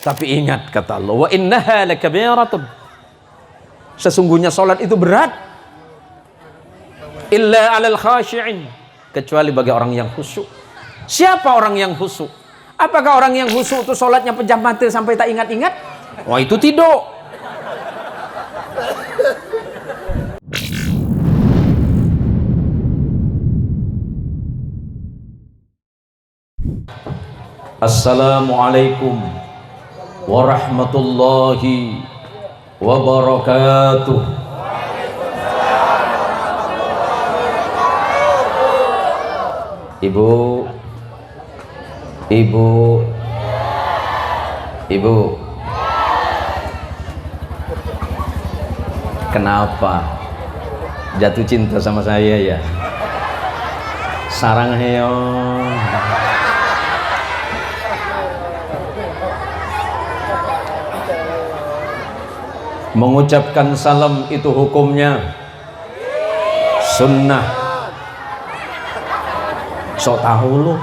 Tapi ingat kata Allah, wa innaha lakabiratun, sesungguhnya salat itu berat, illa 'alal khashi'in, kecuali bagi orang yang khusyuk. Siapa orang yang khusyuk? Apakah orang yang khusyuk itu salatnya pejam mata sampai tak ingat-ingat? Wah, itu tidak. Assalamualaikum warahmatullahi wabarakatuh. Ibu, kenapa jatuh cinta sama saya ya? Sarang heyo. Mengucapkan salam itu hukumnya sunnah. Sok tahu lu.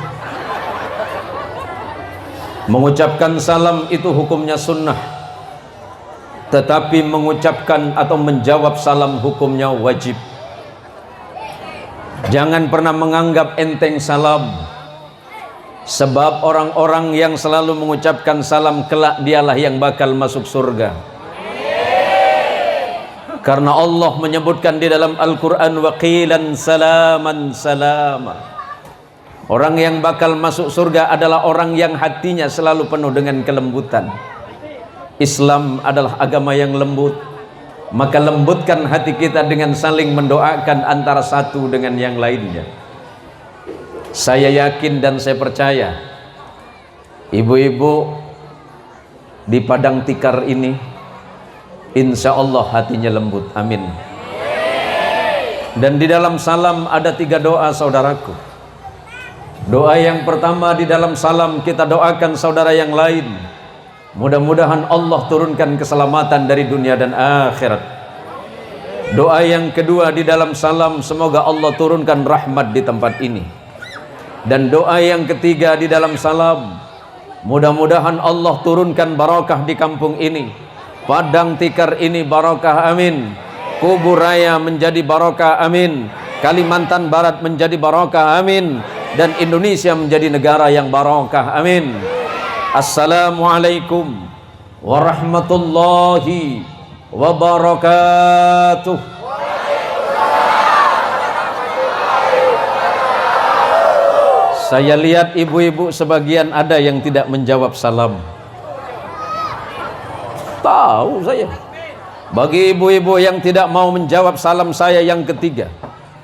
Mengucapkan salam itu hukumnya sunnah, tetapi mengucapkan atau menjawab salam hukumnya wajib. Jangan pernah menganggap enteng salam, sebab orang-orang yang selalu mengucapkan salam kelak dialah yang bakal masuk surga. Karena Allah menyebutkan di dalam Al-Quran, waqilan salaman salama. Orang yang bakal masuk surga adalah orang yang hatinya selalu penuh dengan kelembutan. Islam adalah agama yang lembut, maka lembutkan hati kita dengan saling mendoakan antara satu dengan yang lainnya. Saya yakin dan saya percaya ibu-ibu di Padang Tikar ini insya Allah hatinya lembut, amin. Dan di dalam salam ada 3 doa saudaraku. Doa yang pertama, di dalam salam kita doakan saudara yang lain, mudah-mudahan Allah turunkan keselamatan dari dunia dan akhirat. Doa yang kedua, di dalam salam, semoga Allah turunkan rahmat di tempat ini. Dan doa yang ketiga, di dalam salam, mudah-mudahan Allah turunkan barakah di kampung ini, Padang Tikar ini barakah, amin. Kubur Raya menjadi barakah, amin. Kalimantan Barat menjadi barakah, amin. Dan Indonesia menjadi negara yang barakah, amin. Assalamualaikum warahmatullahi wabarakatuh. Saya lihat ibu-ibu sebagian ada yang tidak menjawab salam. Tahu saya. Bagi ibu-ibu yang tidak mau menjawab salam saya yang ketiga,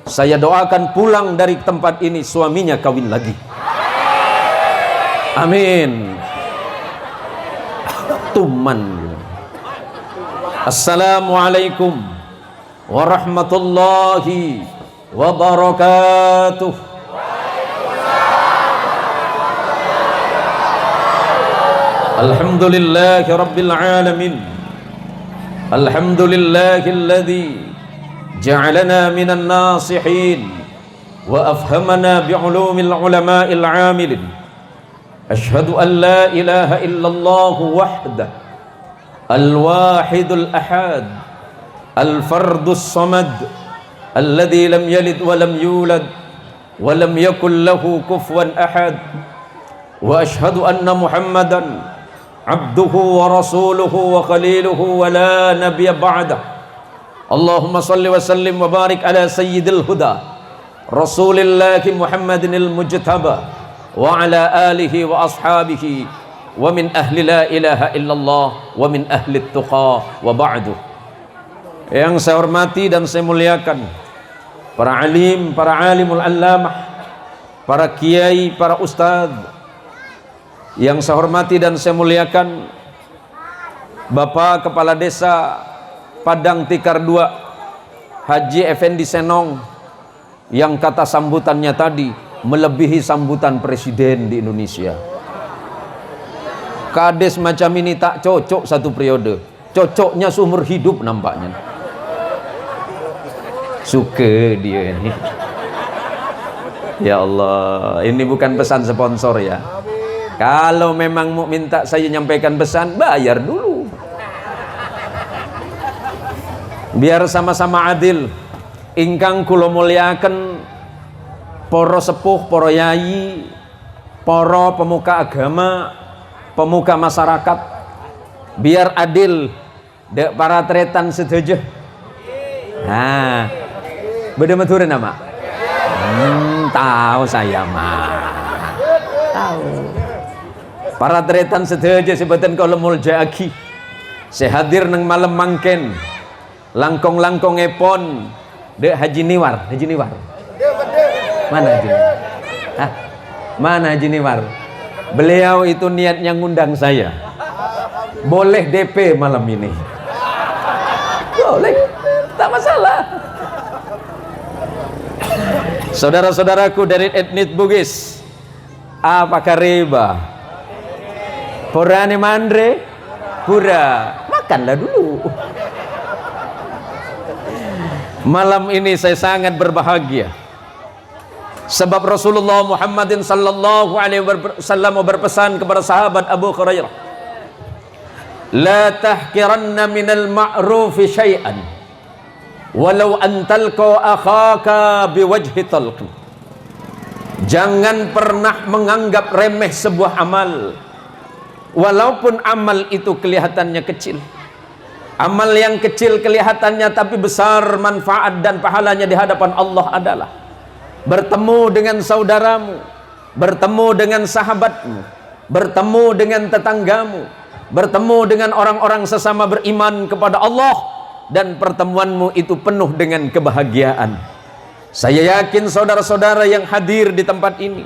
saya doakan pulang dari tempat ini suaminya kawin lagi, amin. Tuman. Assalamualaikum warahmatullahi wabarakatuh. Alhamdulillahi rabbil alamin. Alhamdulillahilladzi ja'alana minan nasihin wa afhamana bi'ulumil ulama'il 'amilin. Ashhadu an la ilaha illallah wahdah al-wahidul ahad al-fardus samad alladzi lam yalid wa lam yulad wa lam yakul lahu kufuwan ahad. Wa ashhadu anna Muhammadan abduhu wa rasuluhu wa khaliluhu wa la nabiyya ba'dah. Allahumma salli wa sallim wa barik ala sayyidil huda Rasulillahi Muhammadinil mujtaba wa ala alihi wa ashabihi wa min ahli la ilaha illallah wa min ahli tuqa wa ba'du. Yang saya hormati dan saya muliakan para alim, para alimul allamah, para kiai, para ustadz. Yang saya hormati dan saya muliakan Bapak Kepala Desa Padang Tikar 2 Haji Effendi Senong, yang kata sambutannya tadi melebihi sambutan presiden di Indonesia. Kades macam ini tak cocok satu periode, cocoknya seumur hidup nampaknya. Suka dia ini. Ya Allah, ini bukan pesan sponsor ya. Kalau memang mau minta saya nyampaikan pesan, bayar dulu. Biar sama-sama adil. Ingkang kula mulyaken para sepuh, para yai, para pemuka agama, pemuka masyarakat, biar adil dek para tretan setuju. Nah, beda maturin nama. Tahu saya mah. Tahu. Para tretan setuju sebutan kalau muljaki. Saya hadir nang malam mangken. Langkong-langkong epon dek Haji Niwar. Mana Haji Niwar? Hah? Mana Haji Niwar? Beliau itu niatnya ngundang saya. Boleh DP malam ini. Boleh, tak masalah. Saudara-saudaraku dari etnis Bugis, apa kareba? Purane mandre, pura, makanlah dulu. Malam ini saya sangat berbahagia. Sebab Rasulullah Muhammadin sallallahu alaihi wasallam berpesan kepada sahabat Abu Hurairah, la tahkiranna minal ma'rufi syai'an walau an talqa akhaka biwajhi talqi. Jangan pernah menganggap remeh sebuah amal, walaupun amal itu kelihatannya kecil. Amal yang kecil kelihatannya tapi besar manfaat dan pahalanya di hadapan Allah adalah bertemu dengan saudaramu, bertemu dengan sahabatmu, bertemu dengan tetanggamu, bertemu dengan orang-orang sesama beriman kepada Allah, dan pertemuanmu itu penuh dengan kebahagiaan. Saya yakin saudara-saudara yang hadir di tempat ini,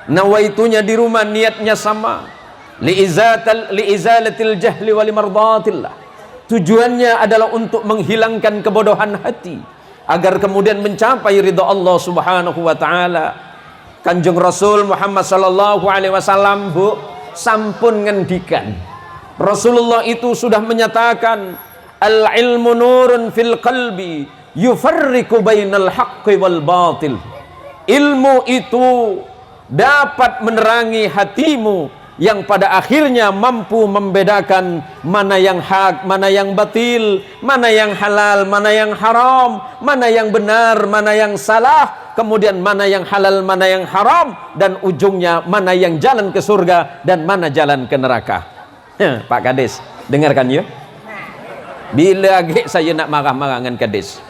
nawaitunya di rumah niatnya sama, liizalatil jahli wa limardatillah. Tujuannya adalah untuk menghilangkan kebodohan hati agar kemudian mencapai ridha Allah Subhanahu wa taala. Kanjeng Rasul Muhammad sallallahu alaihi wasallam Bu sampun ngendikan, Rasulullah itu sudah menyatakan, al ilmu nurun fil qalbi yufarriqu bainal haqqi wal batil. Ilmu itu dapat menerangi hatimu yang pada akhirnya mampu membedakan mana yang hak, mana yang batil, mana yang halal, mana yang haram, mana yang benar, mana yang salah, kemudian mana yang halal, mana yang haram, dan ujungnya mana yang jalan ke surga dan mana jalan ke neraka. Pak Kades, dengarkan ya. Bila lagi saya nak marah-marah dengan Kades,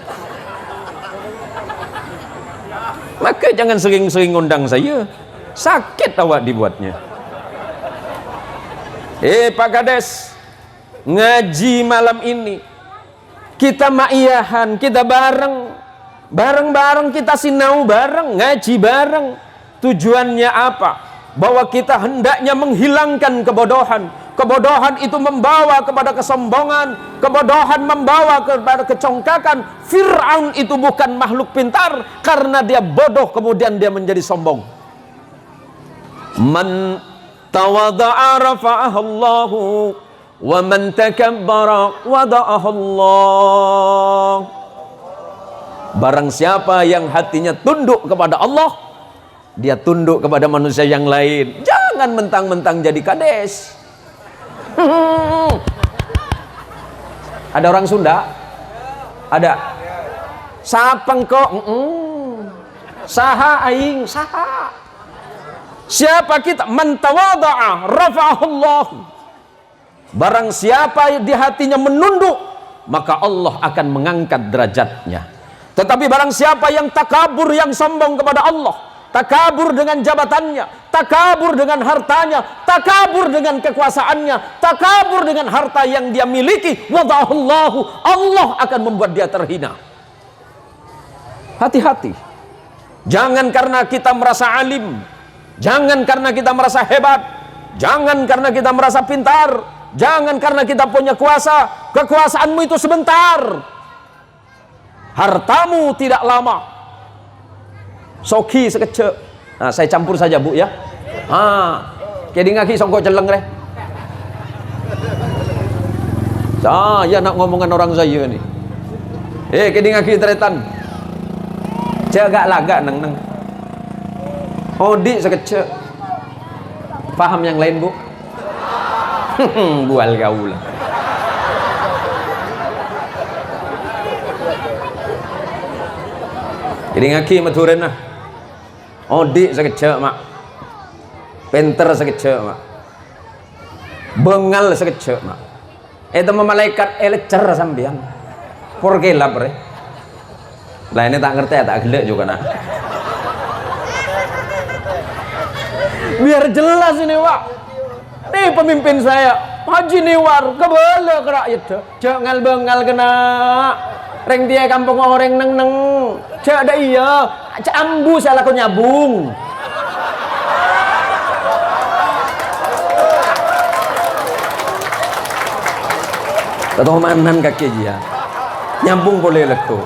maka jangan sering-sering undang saya. Sakit awak dibuatnya. Pak Kades, ngaji malam ini kita maiyahan, kita bareng-bareng kita sinau bareng, ngaji bareng. Tujuannya apa? Bahwa kita hendaknya menghilangkan kebodohan. Kebodohan itu membawa kepada kesombongan, kebodohan membawa kepada kecongkakan. Fir'aun itu bukan makhluk pintar, karena dia bodoh kemudian dia menjadi sombong. Man tawada'a rafa'ahu Allahu wa man takabbara wada'ahu Allah. Barang siapa yang hatinya tunduk kepada Allah, dia tunduk kepada manusia yang lain. Jangan mentang-mentang jadi Kades. Ada orang Sunda? Ada. Sapang kok? Saha aing, saha. Siapa kita? Man tawada'a rafa'ahullah. Barang siapa di hatinya menunduk, maka Allah akan mengangkat derajatnya. Tetapi barang siapa yang takabur, yang sombong kepada Allah, takabur dengan jabatannya, takabur dengan hartanya, takabur dengan kekuasaannya, takabur dengan harta yang dia miliki, wada'ahullahu, Allah akan membuat dia terhina. Hati-hati. Jangan karena kita merasa alim, jangan karena kita merasa hebat, jangan karena kita merasa pintar, jangan karena kita punya kuasa. Kekuasaanmu itu sebentar, hartamu tidak lama. Soki sekecil. Nah, saya campur saja Bu ya. Kedi ngaki songkok celeng deh. Saya nak ngomongan orang saya nih. Kedi ngaki teretan. Cegak laga neng. Odi sekecil. Paham yang lain, Bu? Bual gaul. Jadi ngaki maturin lah. Odik sekecek mak. Penter sekecek mak. Bengal sekecek mak. Itu malaikat elecer sambian. Porgelap re. Lah ini tak ngerti tak gelek juga nah. Biar jelas ini Wak. Nih pemimpin saya Haji Niwar kebala ke rakyat. Jangan bengal kena. Reng dia kampung orang neng. Cak ada iya. Cak ambu salah kau nyabung. Tahu manan kaki dia. Nyambung boleh lektu.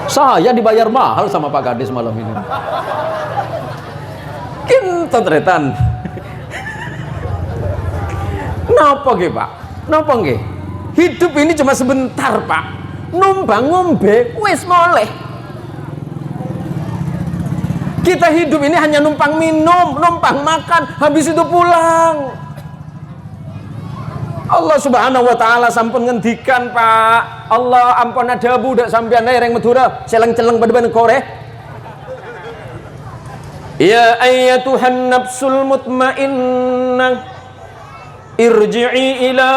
Saya dibayar mahal sama Pak Gadis malam ini. Kinto tretan. Napa nggih, Pak? Napa nggih? Hidup ini cuma sebentar, Pak. Numpang ngombe wis moleh. Kita hidup ini hanya numpang minum, numpang makan, habis itu pulang. Allah Subhanahu wa taala sampun ngendikan, Pak. Allah ampun ada budak sampean ae reng Madura, celeng-celeng pada kore. Ya ayyatuhan nafsul mutmainnah irji'i ila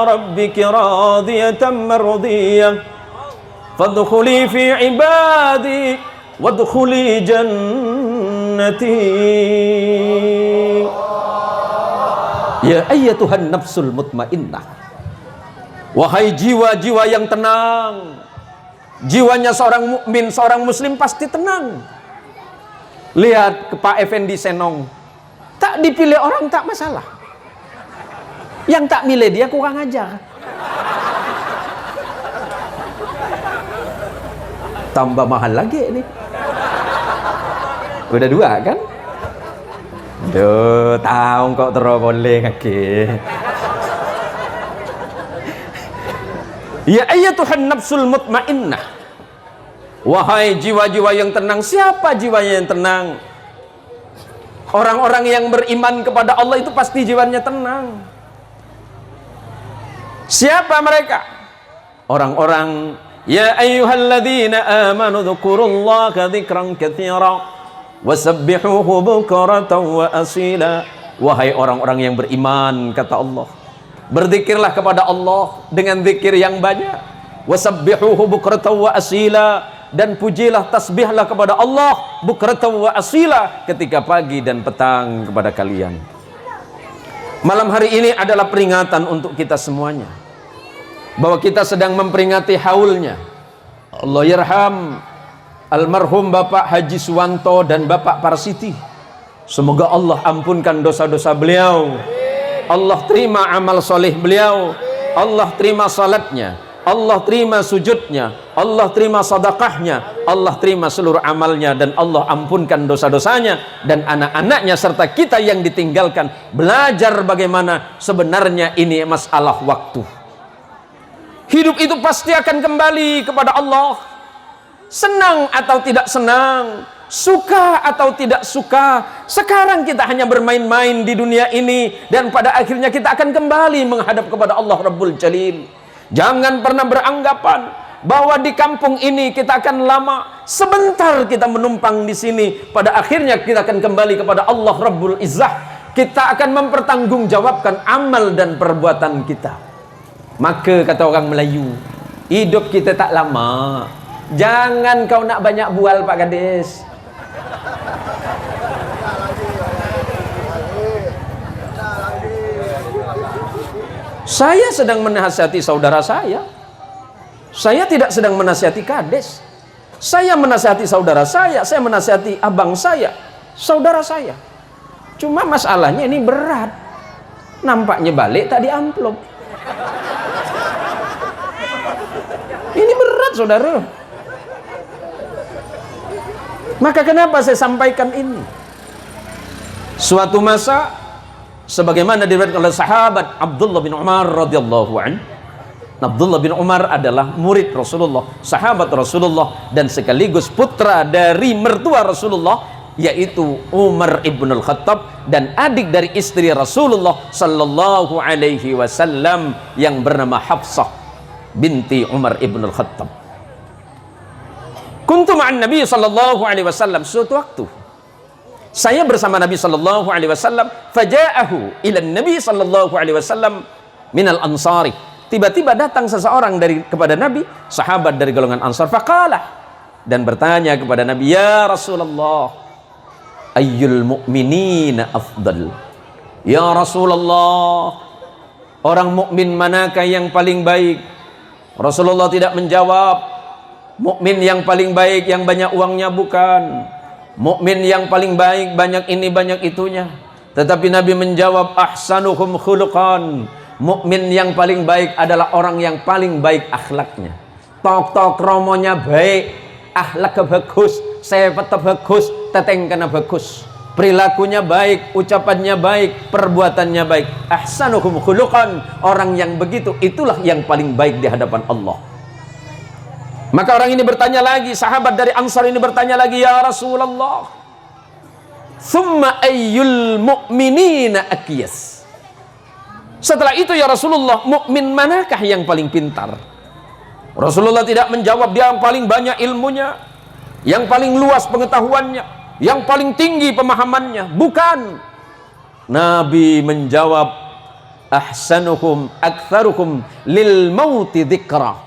rabbiki radiyatan mardiyah fadkhuli fi ibadi wadkhuli jannati. Ya ayyatuhan nafsul mutmainnah, wahai jiwa-jiwa yang tenang. Jiwanya seorang mukmin, seorang muslim pasti tenang. Lihat ke Pak Effendi Senong, tak dipilih orang tak masalah. Yang tak milih dia kurang ajar. Tambah mahal lagi ini. Udah dua kan? Duh, tahu kok terus boleh kaki. Ya ayyatuhan nafsul mutmainnah, wahai jiwa-jiwa yang tenang. Siapa jiwanya yang tenang? Orang-orang yang beriman kepada Allah itu pasti jiwanya tenang. Siapa mereka? Orang-orang ya ayyuhalladzina amanu dzkurullaha dzikran katsira wasabbihuhu bukratan wa asila. Wahai orang-orang yang beriman, kata Allah, berzikirlah kepada Allah dengan zikir yang banyak. Wasabbihuhu bukratan wa asila, dan pujilah, tasbihlah kepada Allah bukratan wa asila, ketika pagi dan petang kepada kalian. Malam hari ini adalah peringatan untuk kita semuanya, bahwa kita sedang memperingati haulnya Allah yarham almarhum Bapak Haji Suwanto dan Bapak Parsiti. Semoga Allah ampunkan dosa-dosa beliau, Allah terima amal soleh beliau, Allah terima salatnya, Allah terima sujudnya, Allah terima sedekahnya, Allah terima seluruh amalnya, dan Allah ampunkan dosa-dosanya dan anak-anaknya serta kita yang ditinggalkan. Belajar bagaimana sebenarnya ini masalah waktu. Hidup itu pasti akan kembali kepada Allah. Senang atau tidak senang, suka atau tidak suka, sekarang kita hanya bermain-main di dunia ini, dan pada akhirnya kita akan kembali menghadap kepada Allah Rabbul Jalil. Jangan pernah beranggapan bahwa di kampung ini kita akan lama. Sebentar kita menumpang di sini, pada akhirnya kita akan kembali kepada Allah Rabbul Izzah. Kita akan mempertanggungjawabkan amal dan perbuatan kita. Maka kata orang Melayu, hidup kita tak lama. Jangan kau nak banyak bual, Pak Gadis. Saya sedang menasihati saudara saya. Saya tidak sedang menasihati Kades. Saya menasihati saudara saya menasihati abang saya, saudara saya. Cuma masalahnya ini berat. Nampaknya balik tak di amplop. Ini berat, saudara. Maka kenapa saya sampaikan ini? Suatu masa, sebagaimana diriwayatkan oleh sahabat Abdullah bin Umar radhiyallahu anhu. Abdullah bin Umar adalah murid Rasulullah, sahabat Rasulullah, dan sekaligus putra dari mertua Rasulullah yaitu Umar ibn al-Khattab dan adik dari istri Rasulullah sallallahu alaihi wasallam yang bernama Hafsah binti Umar ibn al-Khattab. Kuntu ma'an Nabi sallallahu alaihi wasallam, suatu waktu saya bersama Nabi sallallahu alaihi wasallam, faja'ahu ila Nabi sallallahu alaihi wasallam minal ansari. Tiba-tiba datang seseorang kepada Nabi, sahabat dari golongan Ansar, faqala, dan bertanya kepada Nabi, ya Rasulullah, ayyul mu'minina afdal? Ya Rasulullah, orang mukmin manakah yang paling baik? Rasulullah tidak menjawab. Mukmin yang paling baik yang banyak uangnya, bukan. Mukmin yang paling baik banyak ini banyak itunya. Tetapi Nabi menjawab, ahsanuhum khuluqan. Mukmin yang paling baik adalah orang yang paling baik akhlaknya. Tok romonya baik, akhlaknya bagus, sifatnya bagus, tetengkana bagus, perilakunya baik, ucapannya baik, perbuatannya baik. Ahsanuhum khuluqan, orang yang begitu itulah yang paling baik di hadapan Allah. Maka orang ini bertanya lagi, sahabat dari Ansar ini bertanya lagi, ya Rasulullah, thumma ayyul mu'minina akyas? Setelah itu ya Rasulullah, mukmin manakah yang paling pintar? Rasulullah tidak menjawab dia yang paling banyak ilmunya, yang paling luas pengetahuannya, yang paling tinggi pemahamannya, bukan. Nabi menjawab, ahsanuhum aktsaruhum lil mauti dzikra.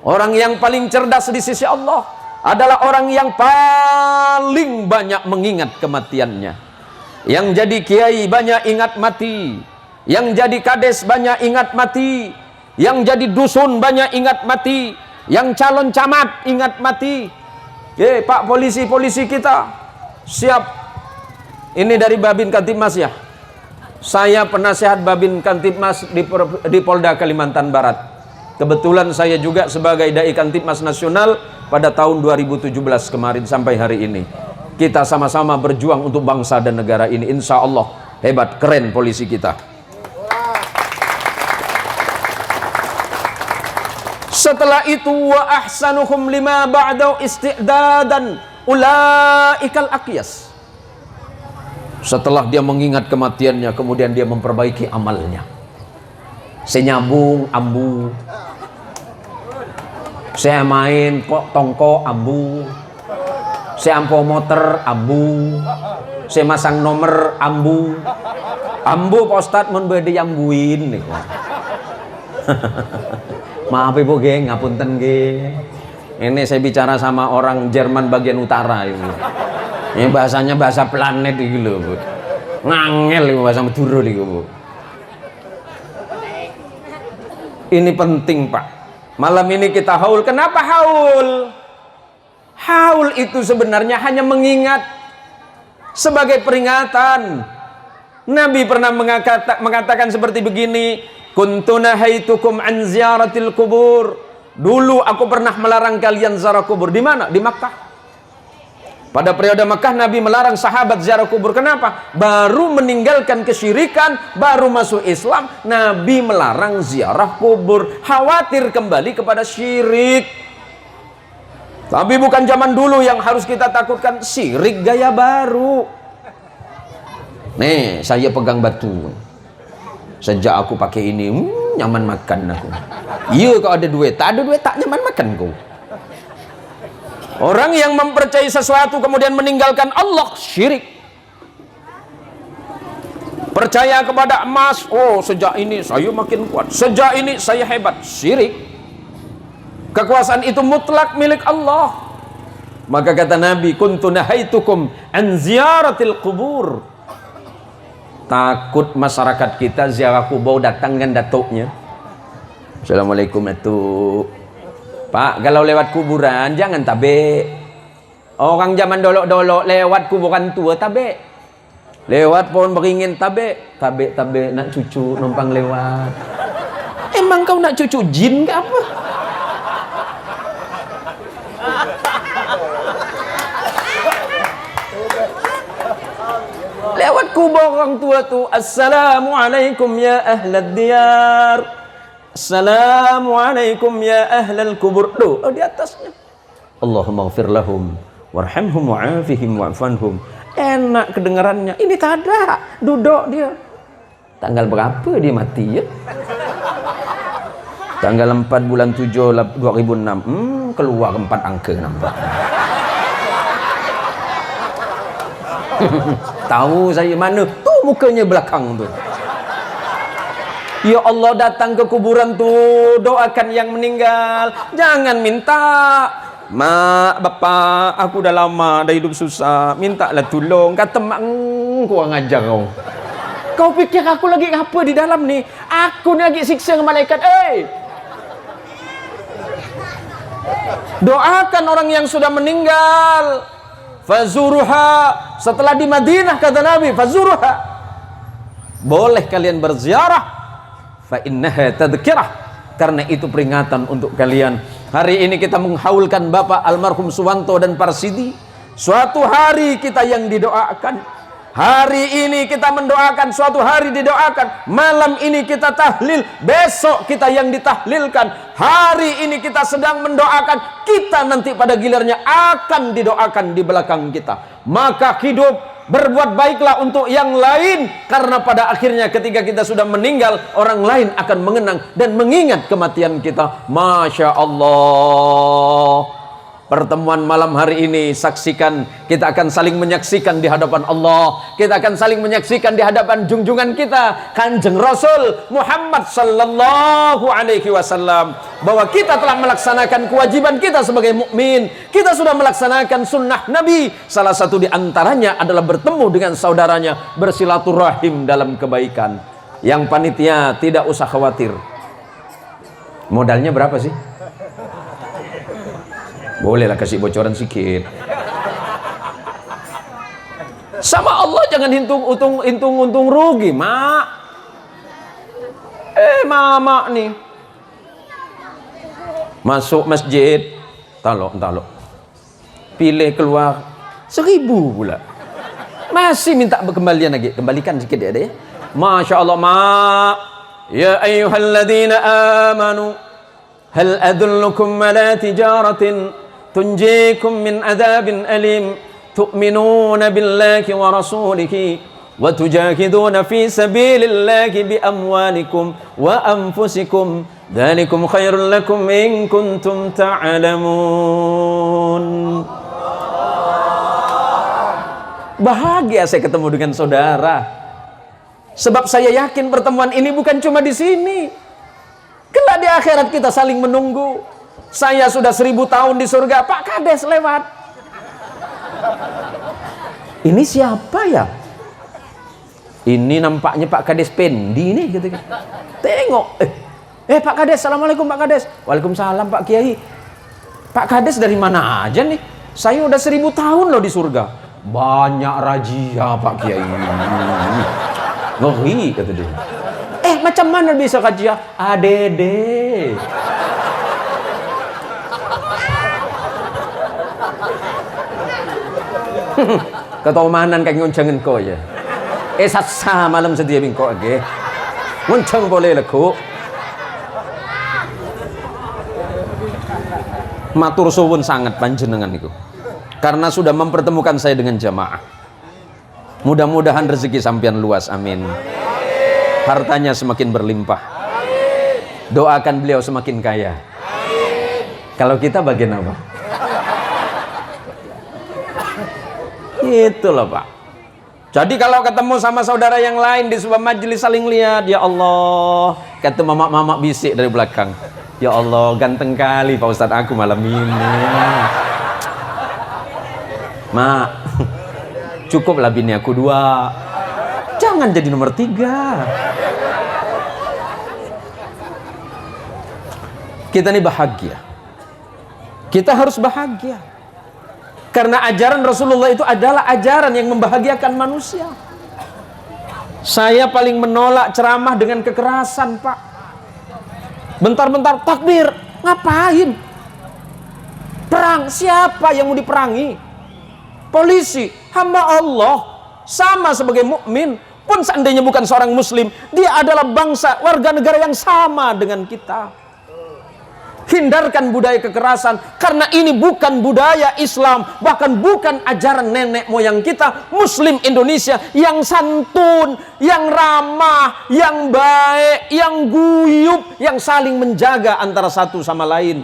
Orang yang paling cerdas di sisi Allah adalah orang yang paling banyak mengingat kematiannya. Yang jadi kiai banyak ingat mati, yang jadi kades banyak ingat mati, yang jadi dusun banyak ingat mati, yang calon camat ingat mati. Pak polisi kita siap. Ini dari Babin Kantipmas ya. Saya penasehat Babin Kantipmas di Polda Kalimantan Barat. Kebetulan saya juga sebagai dai Kantipmas Nasional pada tahun 2017 kemarin sampai hari ini. Kita sama-sama berjuang untuk bangsa dan negara ini. Insya Allah hebat, keren polisi kita. Setelah itu, wa ahsanuhum lima ba'dahu isti'dadan ulaikal aqyas. Setelah dia mengingat kematiannya, kemudian dia memperbaiki amalnya. Saya nyambung ambu, saya main kok tongko ambu, saya ampo motor ambu, saya masang nomor ambu. Ambu Pak Ustadz mun bade ambuin nih. Maaf ibu geng, ngapunten geng. Ini saya bicara sama orang Jerman bagian utara ini. Ini bahasanya bahasa planet iki lho, Bu. Ngangel iki bahasa Madura iki, Bu. Ini penting, Pak. Malam ini kita haul. Kenapa haul? Haul itu sebenarnya hanya mengingat sebagai peringatan. Nabi pernah mengatakan seperti begini, kuntu nahaitukum an ziyaratil kubur. Dulu aku pernah melarang kalian ziarah kubur. Di mana? Di Makkah. Pada periode Makkah Nabi melarang sahabat ziarah kubur. Kenapa? Baru meninggalkan kesyirikan, baru masuk Islam, Nabi melarang ziarah kubur, khawatir kembali kepada syirik. Tapi bukan zaman dulu yang harus kita takutkan, syirik gaya baru. Nih, saya pegang batu. Sejak aku pakai ini, nyaman makan aku. Iya, kalau ada duit, tak ada duit tak nyaman makan kau. Orang yang mempercayai sesuatu kemudian meninggalkan Allah, syirik. Percaya kepada emas, oh sejak ini saya makin kuat, sejak ini saya hebat, syirik. Kekuasaan itu mutlak milik Allah. Maka kata Nabi, kuntu nahaitukum an ziyaratil kubur. Takut masyarakat kita ziarah kubur datang dengan datuknya. Assalamualaikum datuk. Pak, kalau lewat kuburan jangan tabe. Orang zaman dolok-dolok lewat kuburan tua tabe. Lewat pohon beringin tabe. Tabe nak cucu numpang lewat. Emang kau nak cucu jin ke apa? Lewat kubur orang tua tu, assalamualaikum ya ahlad diyar, assalamualaikum ya ahlal kubur. Oh di atasnya, Allahumma ghfir lahum warhamhum wa'afihim wa'fanhum Enak kedengarannya. Ini tak ada, duduk dia. Tanggal berapa dia mati ya? Tanggal 4 bulan 7 2006. Keluar 4 angka nampak. Tahu saya mana? Tuh mukanya belakang tuh. Ya Allah, datang ke kuburan tuh, doakan yang meninggal. Jangan minta, mak, bapak, aku dah lama dah hidup susah, mintalah tolong. Kata mak, kurang ajar kau. Kau pikir aku lagi apa di dalam ni? Aku ni lagi siksa dengan malaikat. Doakan orang yang sudah meninggal. Fazuruha. Setelah di Madinah kata Nabi, fazuruha. Boleh kalian berziarah. Fa innaha tadhkirah, karena itu peringatan untuk kalian. Hari ini kita menghaulkan Bapak almarhum Suwanto dan Parsidi. Suatu hari kita yang didoakan. Hari ini kita mendoakan, suatu hari didoakan. Malam ini kita tahlil, besok kita yang ditahlilkan. Hari ini kita sedang mendoakan, kita nanti pada gilirannya akan didoakan di belakang kita. Maka hidup, berbuat baiklah untuk yang lain, karena pada akhirnya ketika kita sudah meninggal, orang lain akan mengenang dan mengingat kematian kita. Masya Allah. Pertemuan malam hari ini, saksikan, kita akan saling menyaksikan di hadapan Allah. Kita akan saling menyaksikan di hadapan junjungan kita, Kanjeng Rasul Muhammad sallallahu alaihi wasallam, bahwa kita telah melaksanakan kewajiban kita sebagai mukmin. Kita sudah melaksanakan sunnah Nabi. Salah satu di antaranya adalah bertemu dengan saudaranya, bersilaturahim dalam kebaikan. Yang panitia tidak usah khawatir. Modalnya berapa sih? Bolehlah kasih bocoran sedikit. Sama Allah jangan hitung rugi, mak. Mama nih masuk masjid, talok. Pilih keluar 1.000 pula. Masih minta kembalian lagi. Kembalikan sedikit ya, deh. Masya Allah, mak. Ya ayyuhalladzina amanu, hal adullukum ala tijaratin tunjikum min adabin alim, tu'minuna billahi wa rasulihi wa tujahiduna fi sabilillahi bi amwalikum wa anfusikum, dzalikum khairul lakum in kuntum ta'lamun. Bahagia saya ketemu dengan saudara, sebab saya yakin pertemuan ini bukan cuma di sini. Kelak di akhirat kita saling menunggu. Saya sudah 1000 tahun di surga, Pak Kades lewat. Ini siapa ya? Ini nampaknya Pak Kades Pendi nih, gitu. Tengok, Pak Kades, assalamualaikum Pak Kades. Waalaikumsalam Pak Kiai. Pak Kades dari mana aja nih? Saya udah 1000 tahun loh di surga. Banyak razia Pak Kiai. Ngeri, kata dia. Macam mana bisa razia? Adede. Ketomanan kayak ngoncengen ko ya. Sasa malam sedia bingko age. Ngonceng boleh leku. Matur suwun sangat panjenengan niku. Karena sudah mempertemukan saya dengan jamaah. Mudah-mudahan rezeki sampean luas, amin. Hartanya semakin berlimpah. Doakan beliau semakin kaya. Kalau kita bagian apa? Itu loh Pak. Jadi kalau ketemu sama saudara yang lain di sebuah majelis saling lihat, ya Allah, kata mama bisik dari belakang, ya Allah ganteng kali Pak Ustadz aku malam ini. Mak, cukuplah bini aku 2, jangan jadi nomor 3. Kita ini bahagia. Kita harus bahagia. Karena ajaran Rasulullah itu adalah ajaran yang membahagiakan manusia. Saya paling menolak ceramah dengan kekerasan, Pak. Bentar-bentar takbir, ngapain? Perang, siapa yang mau diperangi? Polisi, hamba Allah, sama sebagai mukmin. Pun seandainya bukan seorang muslim, dia adalah bangsa, warga negara yang sama dengan kita. Hindarkan budaya kekerasan, karena ini bukan budaya Islam, bahkan bukan ajaran nenek moyang kita. Muslim Indonesia yang santun, yang ramah, yang baik, yang guyup, yang saling menjaga antara satu sama lain.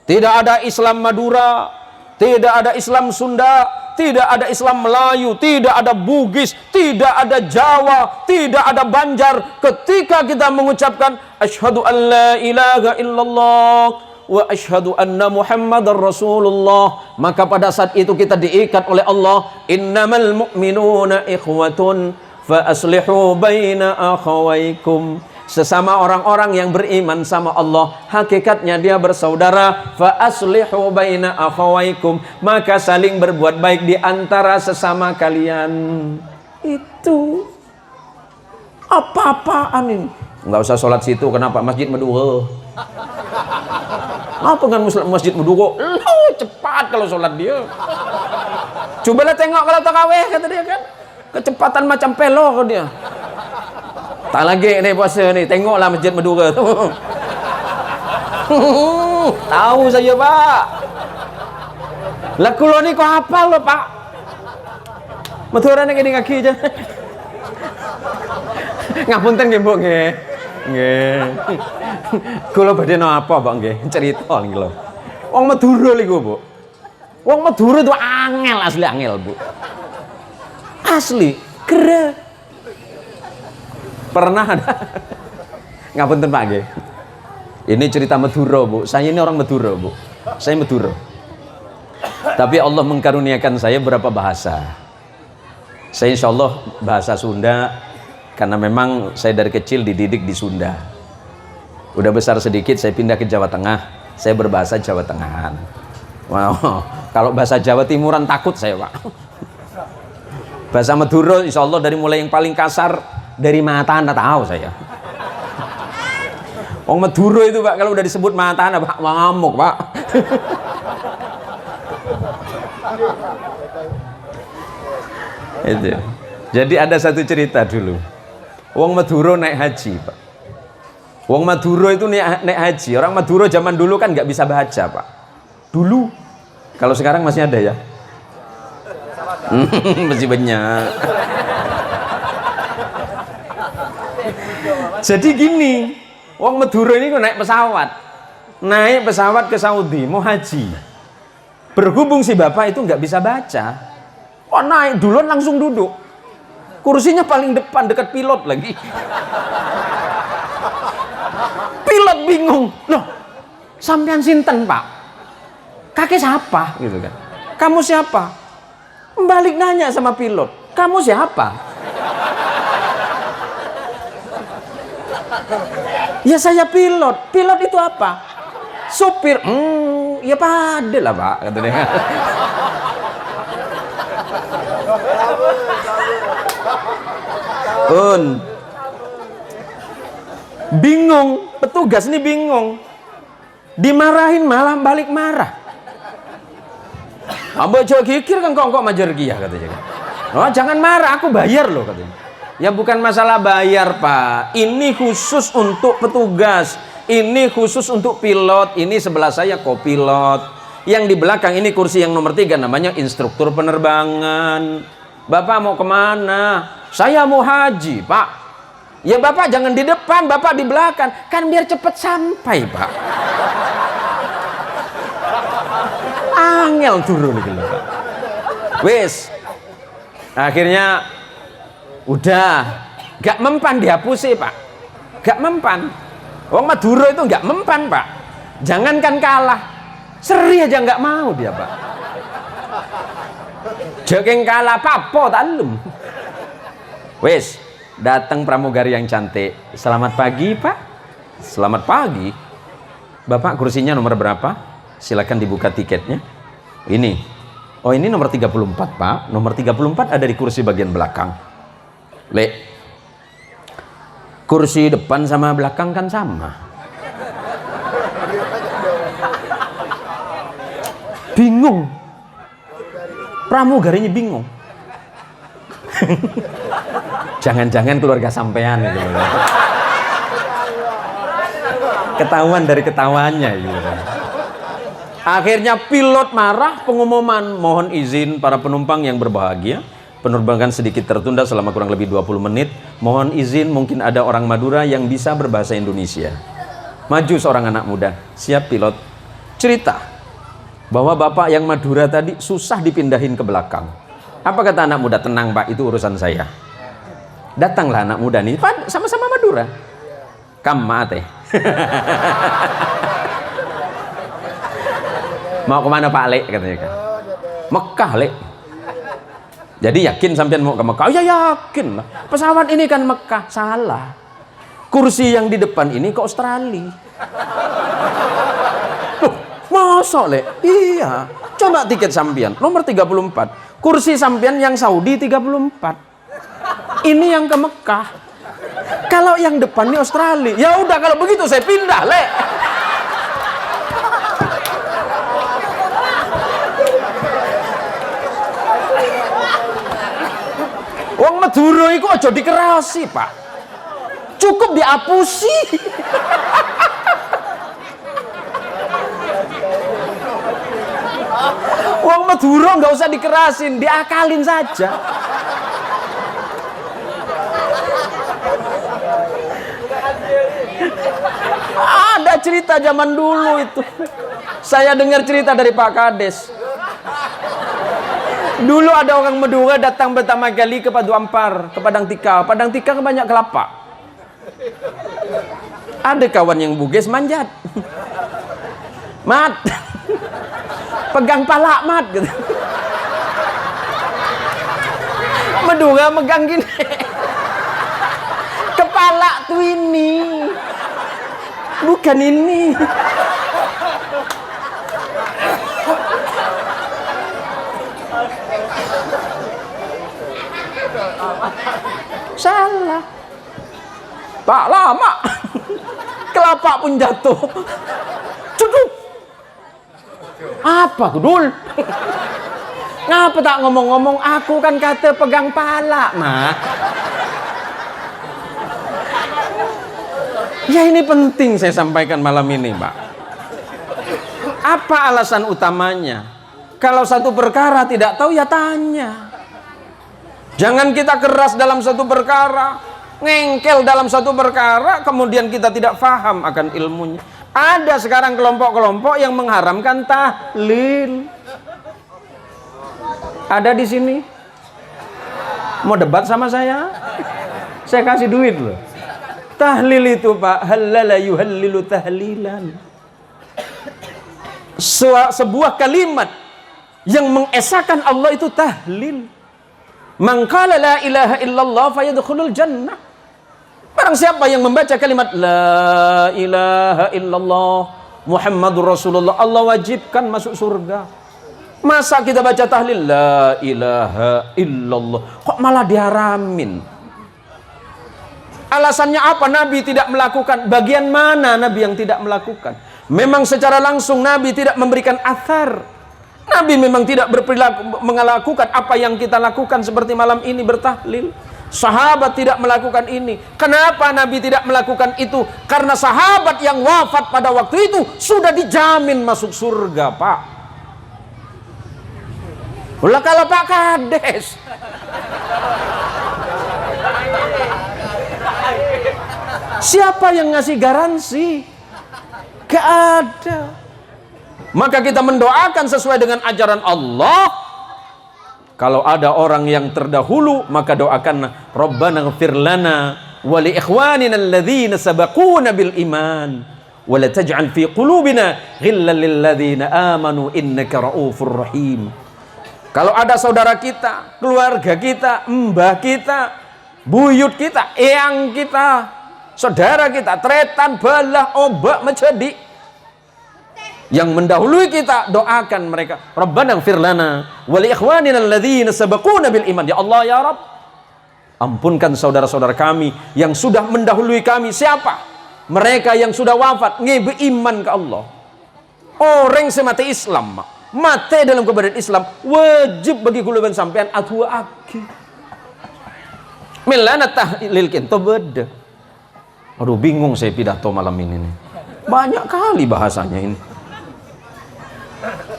Tidak ada Islam Madura, tidak ada Islam Sunda, tidak ada Islam Melayu, tidak ada Bugis, tidak ada Jawa, tidak ada Banjar. Ketika kita mengucapkan asyhadu an la ilaha illallah wa asyhadu anna Muhammadar Rasulullah, maka pada saat itu kita diikat oleh Allah, innamal mu'minuna ikhwatun fa aslihu baina akhawaykum. Sesama orang-orang yang beriman sama Allah, hakikatnya dia bersaudara. Fa aslihu baina akhawaykum, maka saling berbuat baik di antara sesama kalian. Itu apa-apaan ini? Enggak usah sholat situ, kenapa? Masjid Madura. Apa kan Masjid Madura? Loh, cepat kalau sholat dia. Cobalah tengok kalau tarawih, kata dia kan. Kecepatan macam pelor dia. Tak lagi nih puasa nih, tengoklah Masjid Madura tu. Tahu saya, Pak. Lah kulo ni kau hafal lo, Pak. Madura ni kena kaki je. Ngapunten nggih, Bu, nggih. Nggih. Kulo badhe no apa, Pak, nggih? Cerita nggih lho. Wong Madura lho, Bu. Wong Madura itu angel, asli angel, Bu. Asli, keren. Pernah ada. Ngapunten Pak nggih. Ini cerita Madura, Bu. Saya ini orang Madura, Bu. Saya Madura. Tapi Allah mengkaruniakan saya beberapa bahasa. Saya insya Allah bahasa Sunda, karena memang saya dari kecil dididik di Sunda. Udah besar sedikit saya pindah ke Jawa Tengah, saya berbahasa Jawa Tengahan. Wow, kalau bahasa Jawa Timuran takut saya, Pak. Bahasa Madura insya Allah dari mulai yang paling kasar, dari mata Anda tahu saya. Wong Madura itu, Pak, kalau udah disebut mata Anda, Pak, ngamuk, Pak. Itu. Jadi ada satu cerita dulu. Wong Madura naik haji, Pak. Wong Madura itu naik haji. Orang Madura zaman dulu kan nggak bisa baca, Pak. Dulu. Kalau sekarang masih ada ya? Masih banyak. Jadi gini, wong Madura ini kok naik pesawat ke Saudi mau haji. Berhubung si bapak itu nggak bisa baca, kok naik duluan langsung duduk, kursinya paling depan dekat pilot lagi. Pilot bingung, loh, sampean sinten, Pak? Kakek siapa? Gitu kan? Kamu siapa? Balik nanya sama pilot, kamu siapa? Ya saya pilot. Pilot itu apa? Supir. Ya pada lah, Pak, kata dia. Bingung, petugas ini bingung. Dimarahin malah balik marah. Ambo jauh kikir kan kok majar giyah, katanya. Oh, jangan marah, aku bayar loh, katanya. Ya bukan masalah bayar, Pak. Ini khusus untuk petugas. Ini khusus untuk pilot. Ini sebelah saya kopilot. Yang di belakang ini kursi yang nomor 3 namanya instruktur penerbangan. Bapak mau kemana? Saya mau haji, Pak. Ya Bapak jangan di depan, Bapak di belakang. Kan biar cepat sampai, Pak. Angel turun gitu, Pak. Wis. Akhirnya udah gak mempan dihapus, Pak. Gak mempan. Wong Madura itu gak mempan, Pak. Jangankan kalah, seri aja gak mau dia, Pak. Jageng kalah papo talem. Wes, datang pramugari yang cantik. Selamat pagi, Pak. Selamat pagi. Bapak kursinya nomor berapa? Silakan dibuka tiketnya. Ini. Oh, ini nomor 34, Pak. Nomor 34 ada di kursi bagian belakang. Lek, kursi depan sama belakang kan sama. Bingung. Pramugarinya bingung. Jangan-jangan keluarga sampean gitu. Ketahuan dari ketawanya gitu kan. Akhirnya pilot marah, pengumuman mohon izin para penumpang yang berbahagia, penerbangan sedikit tertunda selama kurang lebih 20 menit. Mohon izin, mungkin ada orang Madura yang bisa berbahasa Indonesia. Maju seorang anak muda, siap pilot. Cerita bahwa bapak yang Madura tadi susah dipindahin ke belakang. Apa kata anak muda? Tenang pak, itu urusan saya. Datanglah anak muda nih, sama-sama Madura. Kamma teh. Mau kemana Pak Lek katanya kan? Mekah Lek. Jadi yakin sampean mau ke Mekah? Oh, ya yakin lah. Pesawat ini kan Mekah. Salah. Kursi yang di depan ini ke Australia. Loh, masa Lek? Iya. Coba tiket sampean nomor 34. Kursi sampean yang Saudi 34. Ini yang ke Mekah. Kalau yang depan ini Australia. Ya udah kalau begitu saya pindah Lek. Wong Madura iku aja dikerasi, Pak. Cukup diapusi. Wong Madura nggak usah dikerasin, diakalin saja. Ada cerita zaman dulu itu. Saya dengar cerita dari Pak Kades. Dulu ada orang Madura datang pertama kali ke Padu Ampar, ke Padang Tika. Padang Tika banyak kelapa. Ada kawan yang Bugis manjat. Mat. Pegang pala mat gitu. Madura megang gini. Kepala tuh ini. Bukan ini. Salah. Tak lama kelapa pun jatuh. Cuduk. Apa kudul? Ngapa tak ngomong-ngomong? Aku kan kata pegang pala, Mak. Ya ini penting saya sampaikan malam ini, Pak. Apa alasan utamanya? Kalau satu perkara tidak tahu ya tanya. Jangan kita keras dalam satu perkara, ngengkel dalam satu perkara, kemudian kita tidak paham akan ilmunya. Ada sekarang kelompok-kelompok yang mengharamkan tahlil. Ada di sini. Mau debat sama saya? Saya kasih duit loh. Tahlil itu Pak, halala yuhallilu tahlilan. Sebuah kalimat yang mengesahkan Allah itu tahlil. Man qala la ilaha illallah fayadkhulul jannah. Barang siapa yang membaca kalimat la ilaha illallah Muhammadur Rasulullah, Allah wajibkan masuk surga. Masa kita baca tahlil la ilaha illallah kok malah diharamin? Alasannya apa? Nabi tidak melakukan. Bagian mana Nabi yang tidak melakukan? Memang secara langsung Nabi tidak memberikan athar. Nabi memang tidak berperilaku melakukan apa yang kita lakukan seperti malam ini bertahlil. Sahabat tidak melakukan ini. Kenapa Nabi tidak melakukan itu? Karena sahabat yang wafat pada waktu itu sudah dijamin masuk surga, Pak. Ulah kalau Pak Kades. Siapa yang ngasih garansi? Gak ada. Maka kita mendoakan sesuai dengan ajaran Allah. Kalau ada orang yang terdahulu, maka doakan Rabbana ighfir lana wa li ikhwanina alladhina sabaquna bil iman wa la taj'al fi qulubina ghillan lil ladzina amanu innaka raufur rahim. Kalau ada saudara kita, keluarga kita, mbah kita, buyut kita, eyang kita, saudara kita, tretan, balah, obak menjadi yang mendahului kita, doakan mereka. Rabbana ighfir lana wa li ikhwanina alladzina sabaquna bil iman. Ya Allah ya Rabb, ampunkan saudara-saudara kami yang sudah mendahului kami. Siapa? Mereka yang sudah wafat ngebe iman ke Allah. Orang semati Islam, mati dalam keberadaan Islam, wajib bagi kuluban sampean adua aki. Melana tahlil kinto beda. Aduh bingung saya pidato malam ini nih. Banyak kali bahasanya ini.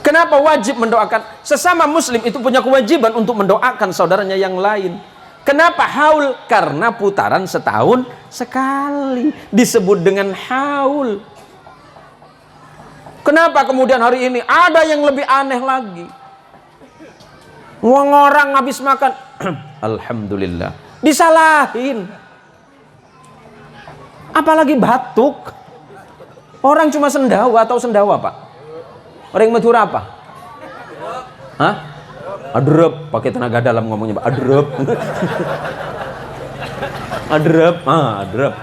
Kenapa wajib mendoakan? Sesama muslim itu punya kewajiban untuk mendoakan saudaranya yang lain. Kenapa haul? Karena putaran setahun sekali disebut dengan haul. Kenapa kemudian hari ini ada yang lebih aneh lagi? Orang habis makan alhamdulillah disalahin. Apalagi batuk. Orang cuma sendawa atau sendawa, Pak? Orang Madura apa? Hah? Adrep, pakai tenaga dalam ngomongnya, Pak. Adrep. Adrep, adrep.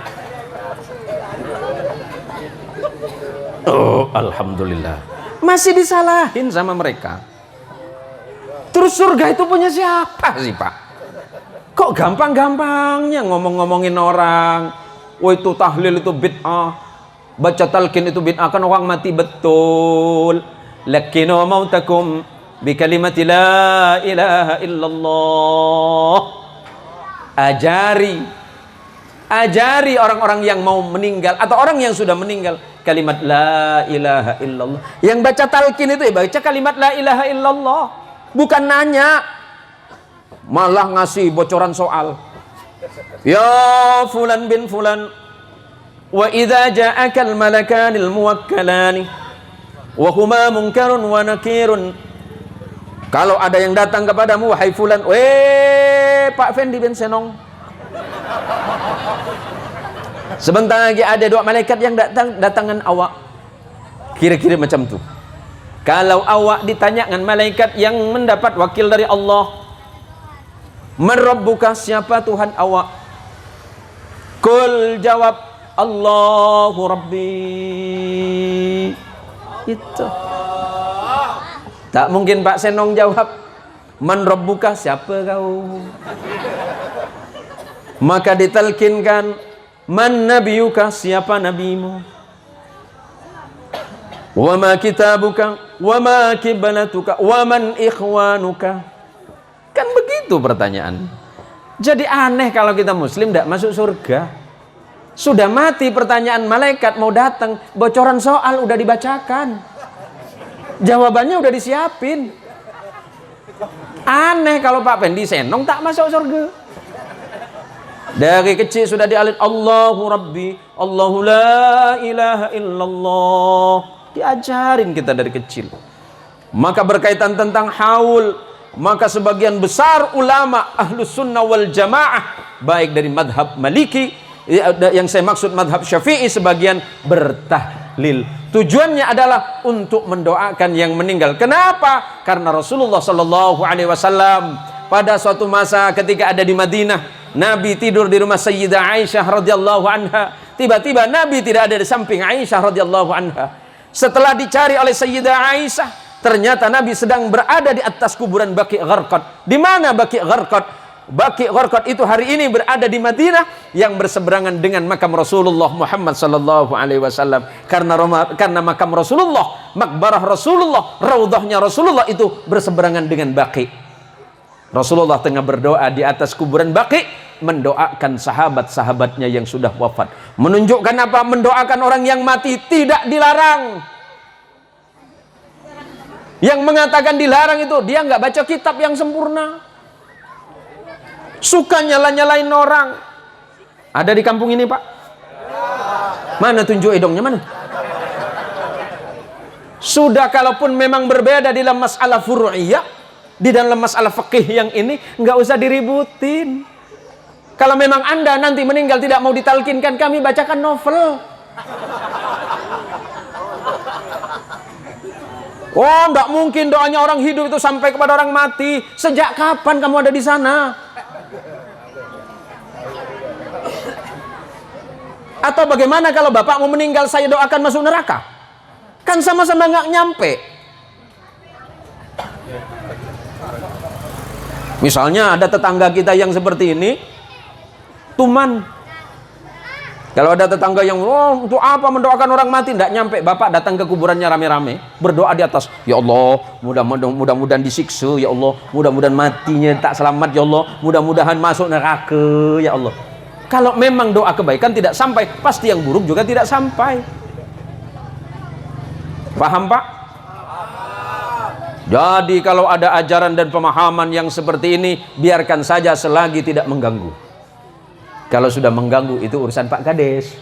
Oh, alhamdulillah. Masih disalahin sama mereka. Terus surga itu punya siapa sih, Pak? Kok gampang-gampangnya ngomong-ngomongin orang. Oh, itu tahlil itu bid'ah. Baca talqin itu bid'ah, kan orang mati betul. Lakinu mautakum bi kalimati la ilaha illallah. Ajari orang-orang yang mau meninggal atau orang yang sudah meninggal kalimat la ilaha illallah. Yang baca talqin itu ya baca kalimat la ilaha illallah. Bukan nanya, malah ngasih bocoran soal. Ya fulan bin fulan, wa idza ja'aka al-malakanil muwakkalani wa huma munkarun wa nakirun. Kalau ada yang datang kepadamu wahai fulan, Pak Fendi bin Senong, sebentar lagi ada dua malaikat yang datangan awak. Kira-kira macam tu. Kalau awak ditanya dengan malaikat yang mendapat wakil dari Allah, man rabbuka, siapa Tuhan awak? Kul, jawab, Allahu Rabbi. Itu. Tak mungkin Pak Senong jawab, man rabbuka, siapa kau? Maka ditalkinkan, man nabiyuka, siapa nabimu? Wa ma kitabuka, wa ma kiblatuka, wa man ikhwanuka. Kan begitu pertanyaan. Jadi aneh kalau kita muslim tidak masuk surga. Sudah mati pertanyaan malaikat mau datang, bocoran soal udah dibacakan. Jawabannya udah disiapin. Aneh kalau Pak Fendi Senong tak masuk surga. Dari kecil sudah dialin Allahu Rabbi, Allahu la ilaha illallah. Diajarin kita dari kecil. Maka berkaitan tentang haul, maka sebagian besar ulama ahlus sunnah wal jamaah, baik dari madhab maliki, yang saya maksud madhab syafi'i, sebagian bertahlil. Tujuannya adalah untuk mendoakan yang meninggal. Kenapa? Karena Rasulullah Sallallahu Alaihi Wasallam pada suatu masa ketika ada di Madinah, Nabi tidur di rumah Sayyidah Aisyah radhiyallahu anha. Tiba-tiba Nabi tidak ada di samping Aisyah radhiyallahu anha. Setelah dicari oleh Sayyidah Aisyah, ternyata Nabi sedang berada di atas kuburan Baqi' Gharqad. Di mana Baqi' Gharqad? Baqi' Gharqad itu hari ini berada di Madinah yang berseberangan dengan makam Rasulullah Muhammad sallallahu alaihi wasallam. Karena makam Rasulullah, makbarah Rasulullah, raudhahnya Rasulullah itu berseberangan dengan Baqi'. Rasulullah tengah berdoa di atas kuburan Baqi', mendoakan sahabat-sahabatnya yang sudah wafat. Menunjukkan apa? Mendoakan orang yang mati tidak dilarang. Yang mengatakan dilarang itu dia nggak baca kitab yang sempurna. Suka nyala-nyalain orang. Ada di kampung ini, Pak? Mana tunjuk hidungnya, mana? Sudah, kalaupun memang berbeda di dalam masalah furu'iyah, di dalam masalah fikih yang ini, nggak usah diributin. Kalau memang Anda nanti meninggal tidak mau ditalkinkan, kami bacakan novel. Oh, nggak mungkin doanya orang hidup itu sampai kepada orang mati. Sejak kapan kamu ada di sana? Atau bagaimana kalau bapakmu meninggal saya doakan masuk neraka? Kan sama-sama nggak nyampe. Misalnya ada tetangga kita yang seperti ini, tuman. Kalau ada tetangga yang, untuk apa mendoakan orang mati? Tidak nyampe. Bapak datang ke kuburannya rame-rame, berdoa di atas. Ya Allah, mudah-mudahan disiksa. Ya Allah, mudah-mudahan matinya tak selamat. Ya Allah, mudah-mudahan masuk neraka. Ya Allah. Kalau memang doa kebaikan tidak sampai, pasti yang buruk juga tidak sampai. Paham Pak? Jadi kalau ada ajaran dan pemahaman yang seperti ini, biarkan saja selagi tidak mengganggu. Kalau sudah mengganggu itu urusan Pak Kades.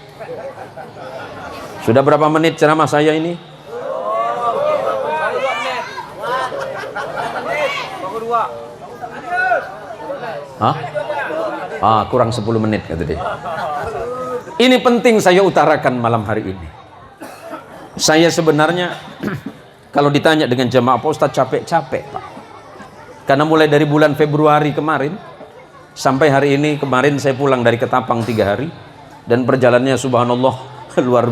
Sudah berapa menit ceramah saya ini? Hah? Kurang 10 menit kata dia. Ini penting saya utarakan malam hari ini. Saya sebenarnya kalau ditanya dengan jamaah Pak Ustadz capek-capek Pak. Karena mulai dari bulan Februari kemarin sampai hari ini, kemarin saya pulang dari Ketapang 3 hari dan perjalanannya subhanallah luar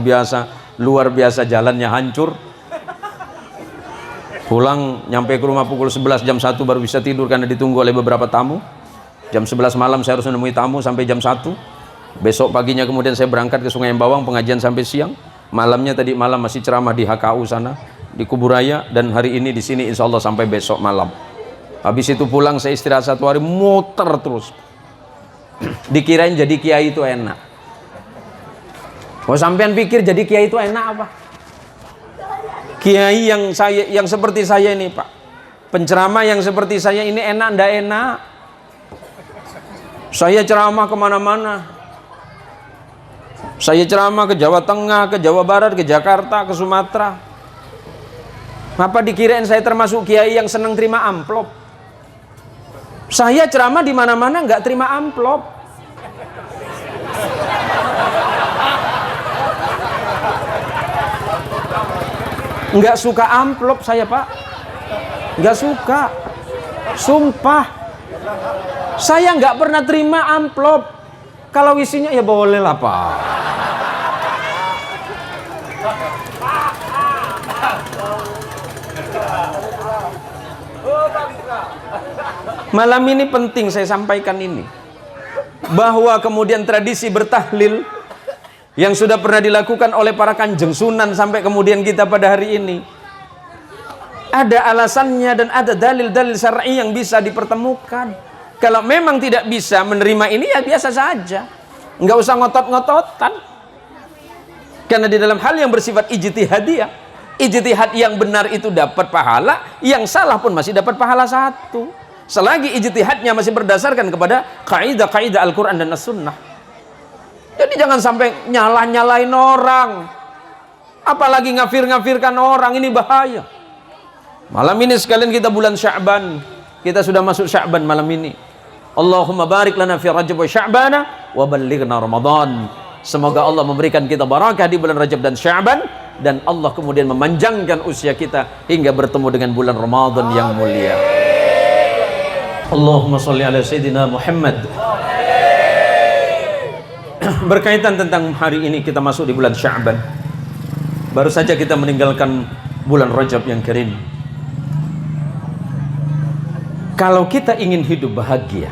biasa jalannya hancur. Pulang nyampe ke rumah pukul 11, jam 1 baru bisa tidur karena ditunggu oleh beberapa tamu. Jam 11 malam saya harus menemui tamu sampai jam 1. Besok paginya kemudian saya berangkat ke Sungai Embawang, pengajian sampai siang. Malamnya tadi malam masih ceramah di HKU sana, di Kuburaya, dan hari ini di sini insya Allah sampai besok malam. Habis itu pulang saya istirahat 1 hari, muter terus. Dikirain jadi kiai itu enak. Oh, sampean pikir jadi kiai itu enak apa? Kiai yang seperti saya ini Pak, penceramah yang seperti saya ini enak ndak enak? Saya ceramah kemana-mana. Saya ceramah ke Jawa Tengah, ke Jawa Barat, ke Jakarta, ke Sumatera. Apa dikirain saya termasuk kiai yang senang terima amplop? Saya ceramah di mana-mana nggak terima amplop. Nggak suka amplop saya Pak, nggak suka, sumpah. Saya nggak pernah terima amplop. Kalau isinya ya boleh lah Pak. Malam ini penting saya sampaikan ini, bahwa kemudian tradisi bertahlil yang sudah pernah dilakukan oleh para kanjeng sunan sampai kemudian kita pada hari ini, ada alasannya dan ada dalil-dalil syar'i yang bisa dipertemukan. Kalau memang tidak bisa menerima ini ya biasa saja, nggak usah ngotot-ngototan. Karena di dalam hal yang bersifat ijtihadiyah, ijtihad yang benar itu dapat pahala, yang salah pun masih dapat pahala 1, selagi ijtihadnya masih berdasarkan kepada kaidah-kaidah Al-Quran dan As-Sunnah. Jadi jangan sampai nyalain orang, apalagi ngafir-ngafirkan orang, ini bahaya. Malam ini sekalian kita bulan Sya'ban, kita sudah masuk Sya'ban malam ini. Allahumma barik lana fi Rajab wa Sya'bana wa ballighna Ramadan. Semoga Allah memberikan kita barakah di bulan Rajab dan Sya'ban, dan Allah kemudian memanjangkan usia kita hingga bertemu dengan bulan Ramadan yang mulia. Allahumma sholli ala Sayyidina Muhammad. Berkaitan tentang hari ini kita masuk di bulan Sya'ban. Baru saja kita meninggalkan bulan Rajab yang karim. Kalau kita ingin hidup bahagia,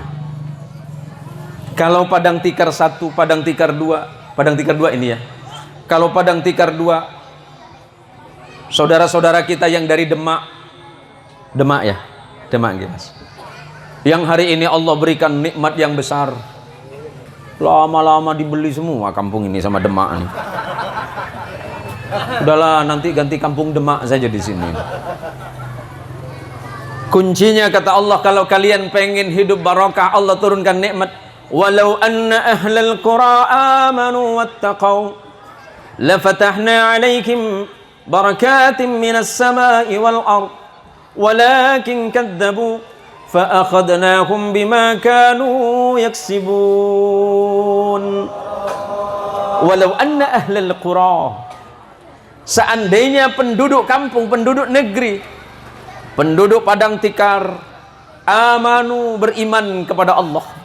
kalau padang tikar 1, padang tikar 2, padang tikar 2 ini ya, kalau padang tikar 2, saudara-saudara kita yang dari Demak ya, Demak Mas, yang hari ini Allah berikan nikmat yang besar, lama-lama dibeli semua kampung ini sama Demak nih. Udahlah, nanti ganti kampung Demak saja di sini. Kuncinya kata Allah, kalau kalian pengen hidup barakah, Allah turunkan nikmat. Walau anna ahlal qura amanu wattaqau lafatahna alaikum barakatim minas samai wal ard walakin kadzabu fa akhadnahum bima kanu yaksibun. Walau anna ahlal qura, seandainya penduduk kampung, penduduk negeri, penduduk padang tikar, amanu, beriman kepada Allah.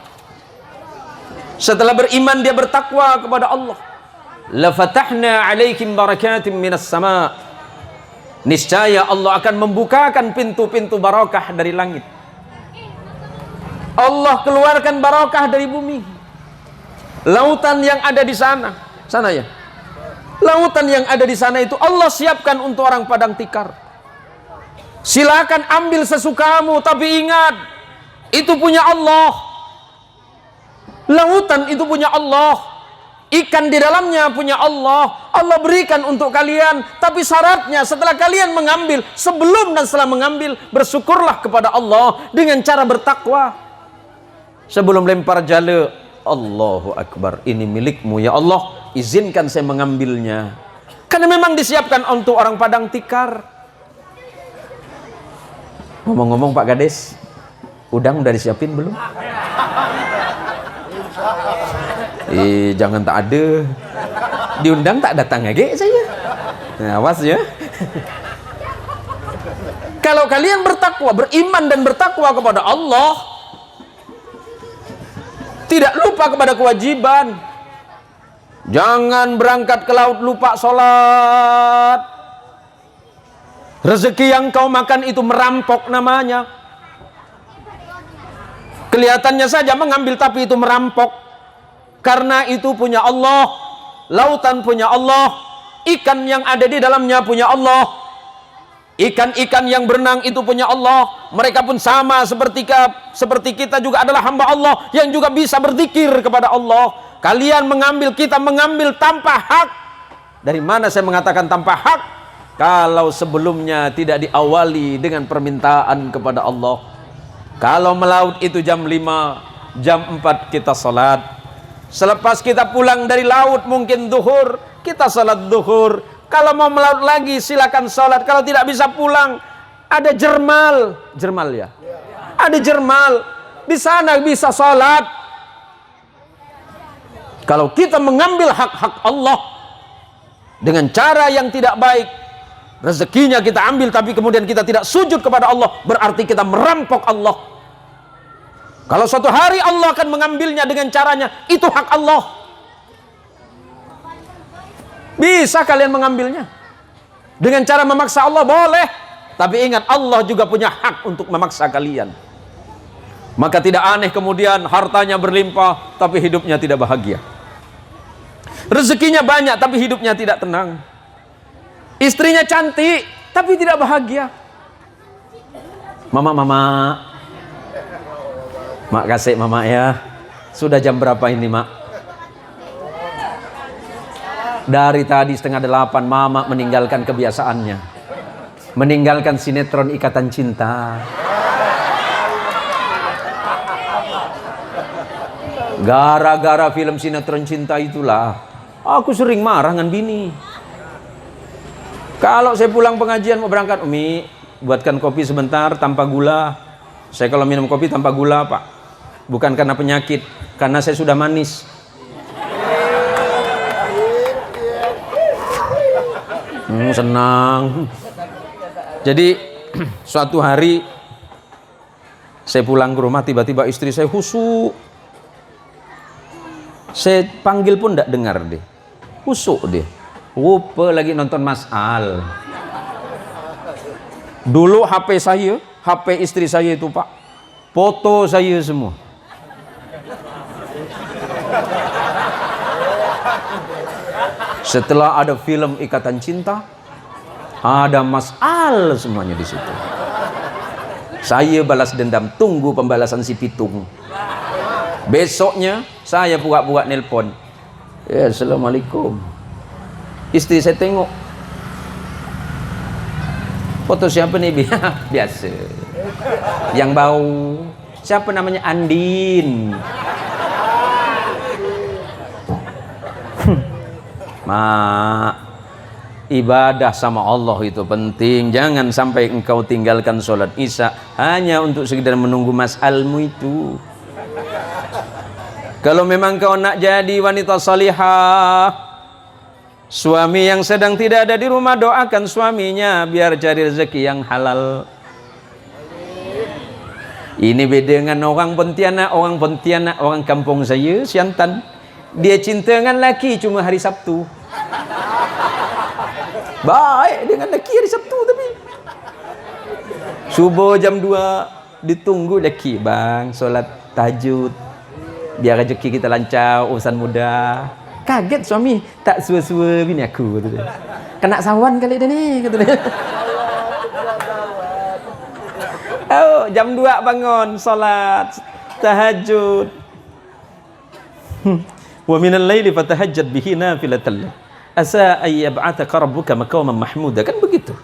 Setelah beriman dia bertakwa kepada Allah. La fatahna alaikum barakatim minas sama. Niscaya Allah akan membukakan pintu-pintu barakah dari langit. Allah keluarkan barakah dari bumi. Lautan yang ada di sana ya. Lautan yang ada di sana itu Allah siapkan untuk orang padang tikar. Silakan ambil sesukamu, tapi ingat, itu punya Allah. Lautan itu punya Allah. Ikan di dalamnya punya Allah. Allah berikan untuk kalian. Tapi syaratnya setelah kalian mengambil, sebelum dan setelah mengambil, bersyukurlah kepada Allah dengan cara bertakwa. Sebelum lempar jala, Allahu Akbar, ini milikmu ya Allah, izinkan saya mengambilnya. Karena memang disiapkan untuk orang Padang tikar. Ngomong-ngomong Pak Gades, udang udah disiapin belum? Jangan tak ada. Diundang tak datang lagi saya. Nah, awas ya. Kalau kalian bertakwa, beriman dan bertakwa kepada Allah, tidak lupa kepada kewajiban. Jangan berangkat ke laut lupa sholat. Rezeki yang kau makan itu merampok namanya. Kelihatannya saja mengambil, tapi itu merampok. Karena itu punya Allah. Lautan punya Allah. Ikan yang ada di dalamnya punya Allah. Ikan-ikan yang berenang itu punya Allah. Mereka pun sama seperti kita juga adalah hamba Allah yang juga bisa berzikir kepada Allah. Kalian mengambil, kita mengambil tanpa hak. Dari mana saya mengatakan tanpa hak? Kalau sebelumnya tidak diawali dengan permintaan kepada Allah. Kalau melaut itu jam 5, jam 4 kita salat. Selepas kita pulang dari laut mungkin zuhur, kita salat zuhur. Kalau mau melaut lagi silakan salat. Kalau tidak bisa pulang, ada jermal ya. Ada jermal. Di sana bisa salat. Kalau kita mengambil hak-hak Allah dengan cara yang tidak baik, rezekinya kita ambil tapi kemudian kita tidak sujud kepada Allah, berarti kita merampok Allah. Kalau suatu hari Allah akan mengambilnya dengan caranya, itu hak Allah. Bisa kalian mengambilnya dengan cara memaksa Allah, boleh. Tapi ingat, Allah juga punya hak untuk memaksa kalian. Maka tidak aneh kemudian hartanya berlimpah tapi hidupnya tidak bahagia. Rezekinya banyak tapi hidupnya tidak tenang. Istrinya cantik tapi tidak bahagia. Mama, mak kasih mama ya. Sudah jam berapa ini mak? Dari tadi 7:30 mama meninggalkan kebiasaannya, meninggalkan sinetron Ikatan Cinta. Gara-gara film sinetron cinta itulah aku sering marah dengan bini. Kalau saya pulang pengajian mau berangkat, Umi buatkan kopi sebentar tanpa gula. Saya kalau minum kopi tanpa gula pak, bukan karena penyakit, karena saya sudah manis. Senang. Jadi suatu hari saya pulang ke rumah, tiba-tiba istri saya husuk. Saya panggil pun tidak dengar deh. Husuk deh. Rupa lagi nonton Mas Al. Dulu HP saya, HP istri saya itu pak, foto saya semua. Setelah ada film Ikatan Cinta, ada Mas Al semuanya di situ. Saya balas dendam, tunggu pembalasan si Pitung. Besoknya saya buka-buka nelpon. Ya, Assalamualaikum. Istri saya tengok. Foto siapa nih? Biasa. Yang bau. Siapa namanya? Andin. Mak, ibadah sama Allah itu penting. Jangan sampai engkau tinggalkan sholat isya hanya untuk sekedar menunggu masalmu itu. Kalau memang kau nak jadi wanita salihah, suami yang sedang tidak ada di rumah, doakan suaminya biar cari rezeki yang halal. Ini beda dengan orang Pontianak. Orang kampung saya, Siantan, dia cinta dengan laki cuma hari Sabtu. Baik dengan laki hari Sabtu, tapi subuh jam 2 ditunggu laki, bang solat tahajud biar rezeki kita lancar, urusan mudah. Kaget suami, tak sua-sua bini aku, kata dia. Kena sawan kali dia ni, kata dia. Oh, jam 2 bangun solat tahajud. Wa minal laili fatahajjad bihi nafilatan lak. Asa ay yab'atsaka rabbuka maqaman mahmuda. Kan begitu.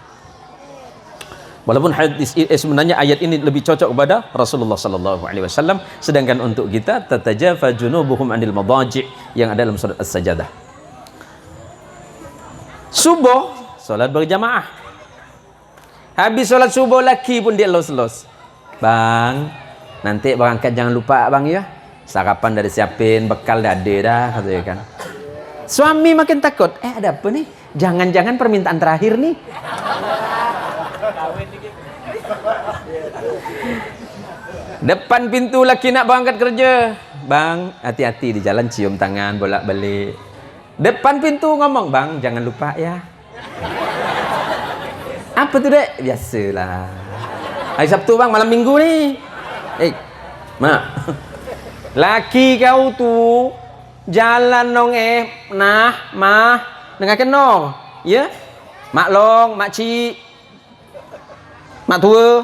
Walaupun hadis sebenarnya ayat ini lebih cocok kepada Rasulullah sallallahu alaihi wasallam, sedangkan untuk kita tatajafa junubuhum anil madaji' yang ada dalam surat As-Sajdah. Subuh salat berjamaah. Habis salat subuh laki pun dia los-los. Bang, nanti berangkat jangan lupa bang ya. Sarapan dari siapin, bekal dah ada dah katanya kan. Suami makin takut. Ada apa nih? Jangan-jangan permintaan terakhir nih. Depan pintu laki nak berangkat kerja. Bang, hati-hati di jalan, cium tangan bolak-balik. Depan pintu ngomong, bang jangan lupa ya. Apa tuh dek? Biasalah. Hari Sabtu bang, malam minggu nih. Mak. Laki kau tuh jalan nong mah dengar keno ya mak long mak cik mak tua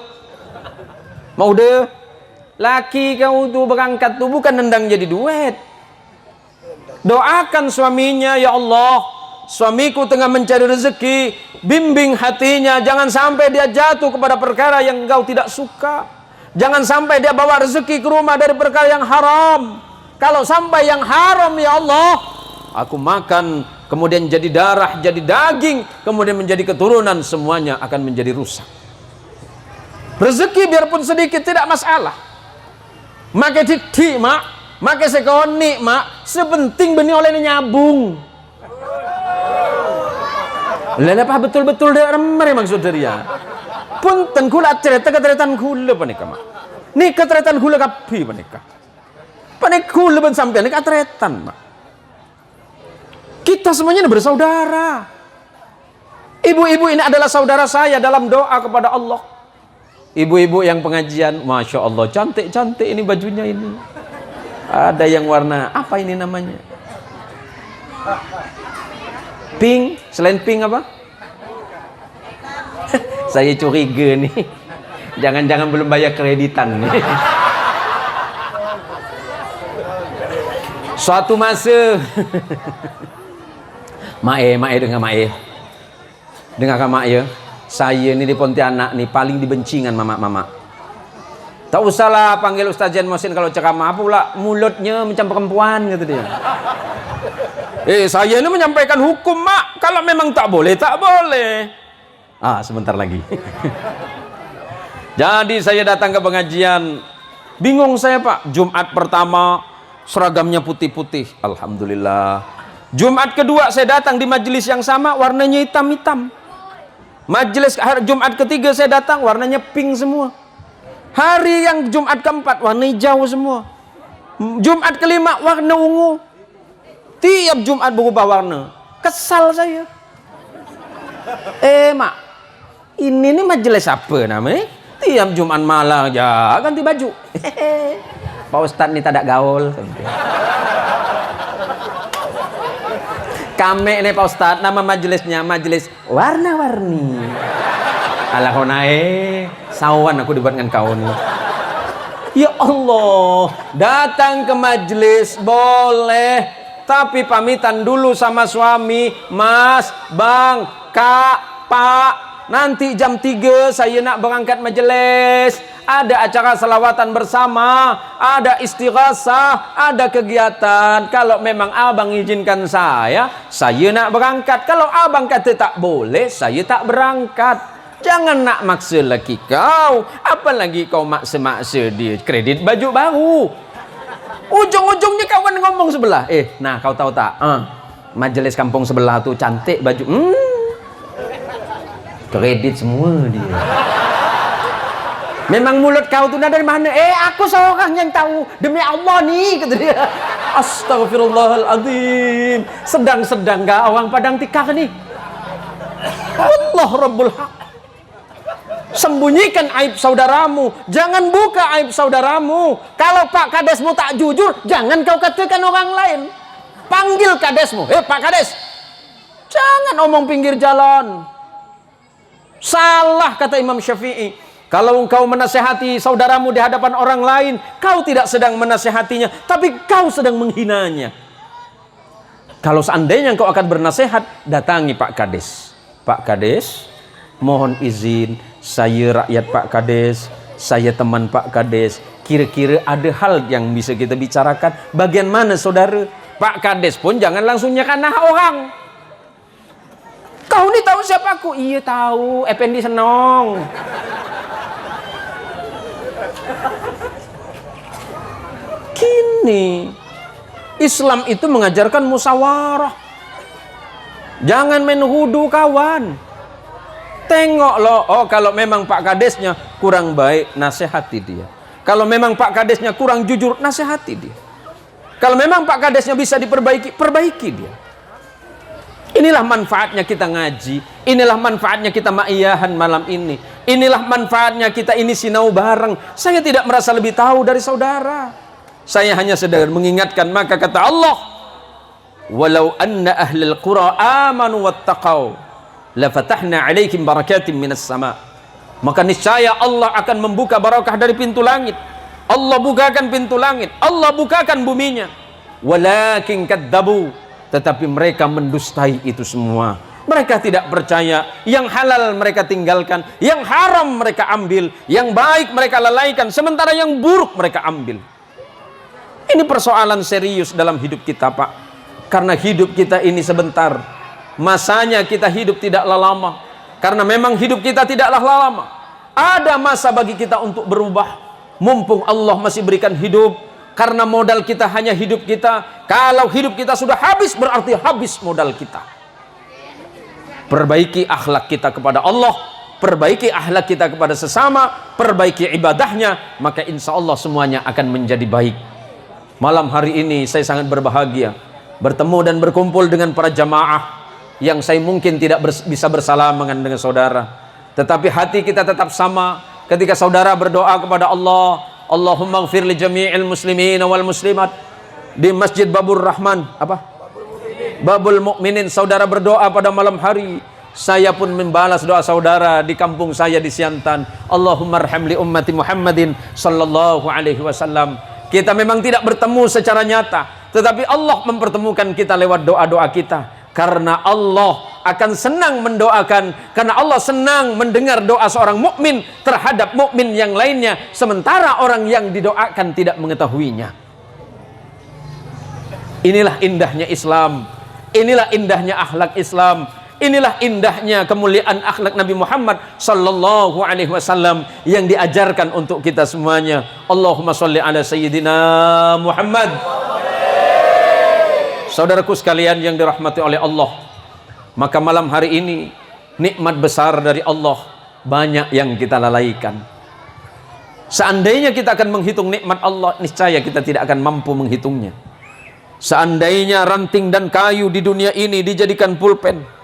mak udah laki kau tuh berangkat tuh bukan nendang jadi duit. Doakan suaminya, ya Allah suamiku tengah mencari rezeki, bimbing hatinya jangan sampai dia jatuh kepada perkara yang engkau tidak suka. Jangan sampai dia bawa rezeki ke rumah dari perkara yang haram. Kalau sampai yang haram, ya Allah, aku makan, kemudian jadi darah, jadi daging, kemudian menjadi keturunan, semuanya akan menjadi rusak. Rezeki biarpun sedikit tidak masalah. Makai titik, mak. Makai sekoni, mak. Sepenting benih oleh nyabung. Lelah betul-betul dia remar maksud dia. Punten kula cerita keteretan kula panika mak. Ni keteretan kula kapi panika. Panik kula ben sampean ni keteretan mak. Kita semuanya bersaudara. Ibu-ibu ini adalah saudara saya dalam doa kepada Allah. Ibu-ibu yang pengajian, masya Allah cantik-cantik ini bajunya ini. Ada yang warna apa ini namanya? Pink, selain pink apa? Saya curiga nih. Jangan-jangan belum bayar kreditan nih. Suatu masa Mae dengar Mae. Dengarkan Mak ya. Saya ni di Pontianak ni paling dibencingan mama-mama. Tak usahlah panggil Ustaz Jan Mohsin kalau ceramah pula mulutnya macam perempuan kata dia. Saya ni menyampaikan hukum mak. Kalau memang tak boleh, tak boleh. Sebentar lagi. Jadi saya datang ke pengajian. Bingung saya pak. Jumat pertama seragamnya putih-putih. Alhamdulillah. Jumat kedua saya datang di majelis yang sama, warnanya hitam-hitam. Majelis Jumat ketiga saya datang, warnanya pink semua. Hari yang Jumat keempat warna hijau semua. Jumat kelima warna ungu. Tiap Jumat berubah warna. Kesal saya. Mak, ini nih majelis apa namanya? Tiap Jumat malam aja ganti baju. Pak Ustadz nih tak ada gaul. Kami nih Pak Ustadz, nama majelisnya majelis warna-warni. Alah kau naik, sawan aku dibuat dengan kau nih. Ya Allah, datang ke majelis boleh, tapi pamitan dulu sama suami, Mas, Bang, Kak, Pak. Nanti jam 3 saya nak berangkat majelis. Ada acara selawatan bersama, ada istighasah, ada kegiatan. Kalau memang abang izinkan saya nak berangkat. Kalau abang kata tak boleh, saya tak berangkat. Jangan nak maksa laki kau. Apalagi kau maksa-maksa dia kredit baju baru. Ujung-ujungnya kawan ngomong sebelah. Nah kau tahu tak? Majelis kampung sebelah tuh cantik baju. Kredit semua dia. Memang mulut kau tuh dari mana? Aku seorang yang tahu. Demi Allah nih, kata dia. Astagfirullahaladzim. Sedang-sedang gak orang Padang Tikar nih. Allah Rabbul Haq. Sembunyikan aib saudaramu. Jangan buka aib saudaramu. Kalau Pak Kadesmu tak jujur, jangan kau katakan orang lain. Panggil Kadesmu. Pak Kades. Jangan omong pinggir jalan. Salah kata Imam Syafi'i. Kalau engkau menasihati saudaramu di hadapan orang lain, kau tidak sedang menasihatinya, tapi kau sedang menghinanya. Kalau seandainya engkau akan bernasehat, datangi Pak Kades. Pak Kades, mohon izin, saya rakyat Pak Kades, saya teman Pak Kades, kira-kira ada hal yang bisa kita bicarakan. Bagian mana saudara? Pak Kades pun jangan langsung nyekanah orang. Kau ni tahu siapa aku? Iya tahu, Effendi Senong. Kini Islam itu mengajarkan musyawarah. Jangan main hudu kawan. Tengok loh, oh kalau memang Pak Kadesnya kurang baik, nasihati dia. Kalau memang Pak Kadesnya kurang jujur, nasihati dia. Kalau memang Pak Kadesnya bisa diperbaiki, perbaiki dia. Inilah manfaatnya kita ngaji. Inilah manfaatnya kita ma'iyahan malam ini. Inilah manfaatnya kita ini sinau bareng. Saya tidak merasa lebih tahu dari saudara. Saya hanya sedang mengingatkan, maka kata Allah, walau anna ahlal qura amanu wattaqau la fatahna alaihim barakatim minas sama. Maka niscaya Allah akan membuka barakah dari pintu langit. Allah bukakan pintu langit, Allah bukakan buminya. Walakin kadzabu, tetapi mereka mendustai itu semua. Mereka tidak percaya. Yang halal mereka tinggalkan, yang haram mereka ambil, yang baik mereka lalaikan, sementara yang buruk mereka ambil. Ini persoalan serius dalam hidup kita, Pak. Karena hidup kita ini sebentar. Masanya kita hidup tidaklah lama. Karena memang hidup kita tidaklah lama. Ada masa bagi kita untuk berubah. Mumpung Allah masih berikan hidup. Karena modal kita hanya hidup kita. Kalau hidup kita sudah habis, berarti habis modal kita. Perbaiki akhlak kita kepada Allah. Perbaiki akhlak kita kepada sesama. Perbaiki ibadahnya. Maka insya Allah semuanya akan menjadi baik. Malam hari ini saya sangat berbahagia bertemu dan berkumpul dengan para jamaah yang saya mungkin tidak bisa bersalaman dengan saudara, tetapi hati kita tetap sama ketika saudara berdoa kepada Allah, Allahumma ighfir li jami'il muslimin wal muslimat di Masjid Babur Rahman, Babul Mukminin. Saudara berdoa pada malam hari, saya pun membalas doa saudara di kampung saya di Siantan. Allahumma arham li ummati Muhammadin sallallahu alaihi wasallam. Kita memang tidak bertemu secara nyata, tetapi Allah mempertemukan kita lewat doa-doa kita. Karena Allah akan senang mendoakan, karena Allah senang mendengar doa seorang mukmin terhadap mukmin yang lainnya, sementara orang yang didoakan tidak mengetahuinya. Inilah indahnya Islam, inilah indahnya akhlak Islam. Inilah indahnya kemuliaan akhlak Nabi Muhammad sallallahu alaihi wasallam yang diajarkan untuk kita semuanya. Allahumma sholli ala sayyidina Muhammad. Saudaraku sekalian yang dirahmati oleh Allah, maka malam hari ini nikmat besar dari Allah banyak yang kita lalaikan. Seandainya kita akan menghitung nikmat Allah, niscaya kita tidak akan mampu menghitungnya. Seandainya ranting dan kayu di dunia ini dijadikan pulpen,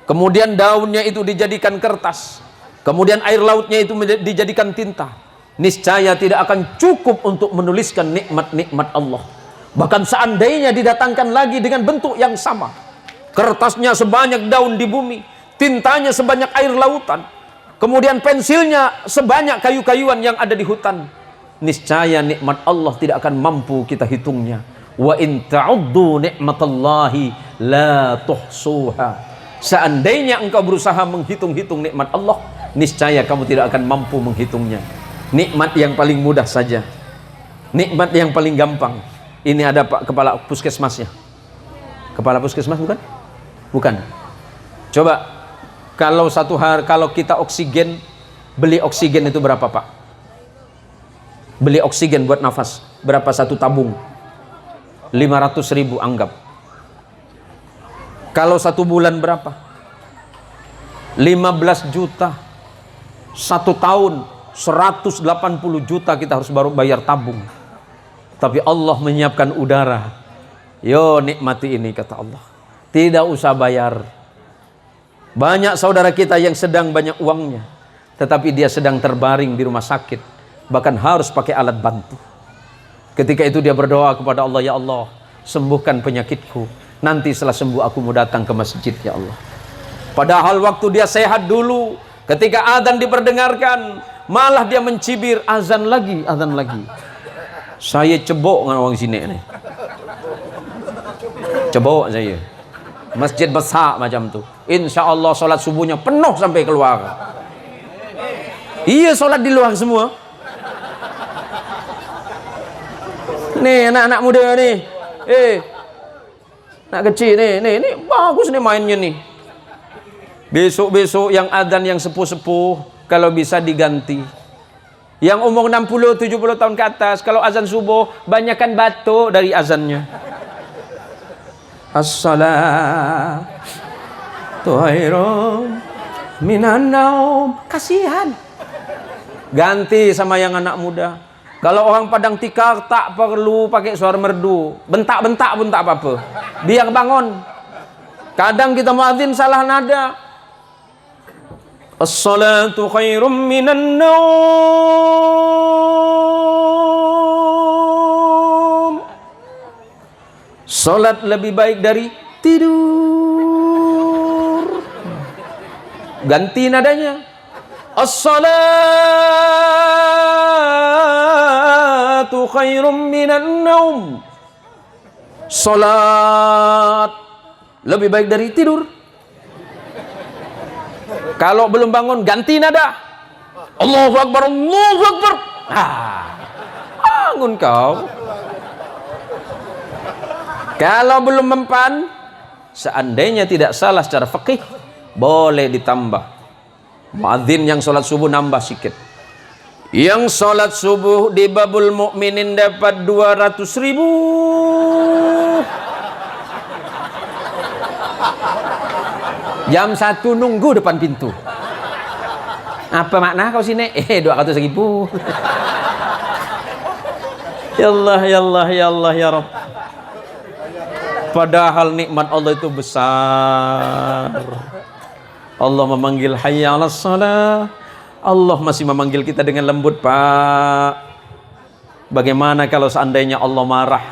kemudian daunnya itu dijadikan kertas, kemudian air lautnya itu dijadikan tinta, niscaya tidak akan cukup untuk menuliskan nikmat-nikmat Allah. Bahkan seandainya didatangkan lagi dengan bentuk yang sama, kertasnya sebanyak daun di bumi, tintanya sebanyak air lautan, kemudian pensilnya sebanyak kayu-kayuan yang ada di hutan, niscaya nikmat Allah tidak akan mampu kita hitungnya. Wa in ta'uddu nikmatallahi la tuhsuha. Seandainya engkau berusaha menghitung-hitung nikmat Allah, niscaya kamu tidak akan mampu menghitungnya. Nikmat yang paling mudah saja, nikmat yang paling gampang. Ini ada Pak Kepala Puskesmasnya. Kepala Puskesmas bukan? Bukan. Coba kalau satu hari, kalau kita oksigen, beli oksigen itu berapa Pak? Beli oksigen buat nafas berapa satu tabung? 500.000 anggap. Kalau satu bulan berapa? 15 juta. Satu tahun 180 juta kita harus baru bayar tabung. Tapi Allah menyiapkan udara. Yo nikmati ini kata Allah. Tidak usah bayar. Banyak saudara kita yang sedang banyak uangnya, tetapi dia sedang terbaring di rumah sakit, bahkan harus pakai alat bantu. Ketika itu dia berdoa kepada Allah, ya Allah, sembuhkan penyakitku. Nanti setelah sembuh aku mau datang ke masjid ya Allah. Padahal waktu dia sehat dulu, ketika azan diperdengarkan, malah dia mencibir, azan lagi, azan lagi. Saya cebok dengan orang sini ini. Coba saya masjid besar macam tu, insya Allah solat subuhnya penuh sampai keluar. Iya, solat di luar semua. Nih anak-anak muda nih, anak kecil nih bagus nih mainnya nih. Besok-besok yang adzan yang sepuh-sepuh kalau bisa diganti. Yang umur 60-70 tahun ke atas, kalau azan subuh banyakkan batuk dari azannya. As-salatu khairum minan naum. Kasihan. Ganti sama yang anak muda. Kalau orang Padang Tikar tak perlu pakai suara merdu, bentak-bentak pun tak apa-apa, biar bangun. Kadang kita muadzin salah nada. As-salatu khairum minan naum. Salat lebih baik dari tidur. Ganti nadanya. As-salatu khairum minan naum. Salat lebih baik dari tidur. Kalau belum bangun ganti nada. Allahu Akbar, Allahu Akbar. Bangun kau. Kalau belum mempan, seandainya tidak salah secara fikih, boleh ditambah. Muadzin yang sholat subuh nambah sikit. Yang sholat subuh di Babul Mukminin dapat 200.000. Jam 1 nunggu depan pintu. Apa makna kau sini? 200.000. Ya Allah, ya Allah, ya Allah, ya Rabb. Padahal nikmat Allah itu besar. Allah memanggil hayya 'alas shalah. Allah masih memanggil kita dengan lembut, Pak. Bagaimana kalau seandainya Allah marah?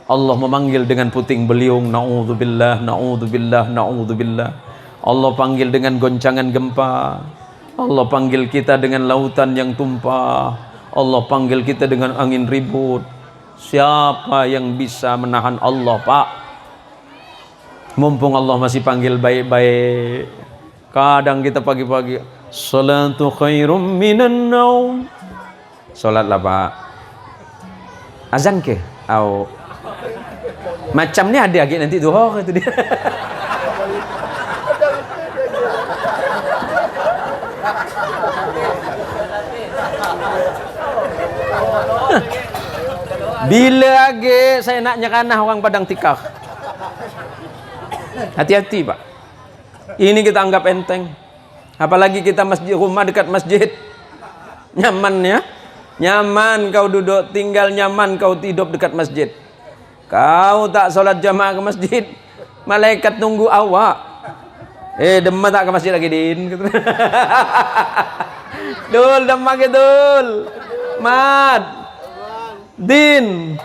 Allah memanggil dengan puting beliung, naudzubillah, naudzubillah, naudzubillah. Allah panggil dengan goncangan gempa. Allah panggil kita dengan lautan yang tumpah. Allah panggil kita dengan angin ribut. Siapa yang bisa menahan Allah, Pak? Mumpung Allah masih panggil baik-baik. Kadang kita pagi-pagi, salatu khairum minan naum. Salatlah, Pak. Azan ke? Au. Macam ni ada lagi nanti duhur itu dia. Bila lagi saya nak nyeranah orang Padang Tikar. Hati-hati, Pak. Ini kita anggap enteng. Apalagi kita masjid, rumah dekat masjid. Nyaman ya. Nyaman kau duduk, tinggal nyaman kau hidup dekat masjid. Kau tak sholat jamaah ke masjid, malaikat nunggu awak. Demam tak ke masjid lagi, Din? Dul, demam ke Dul? Mat, Din,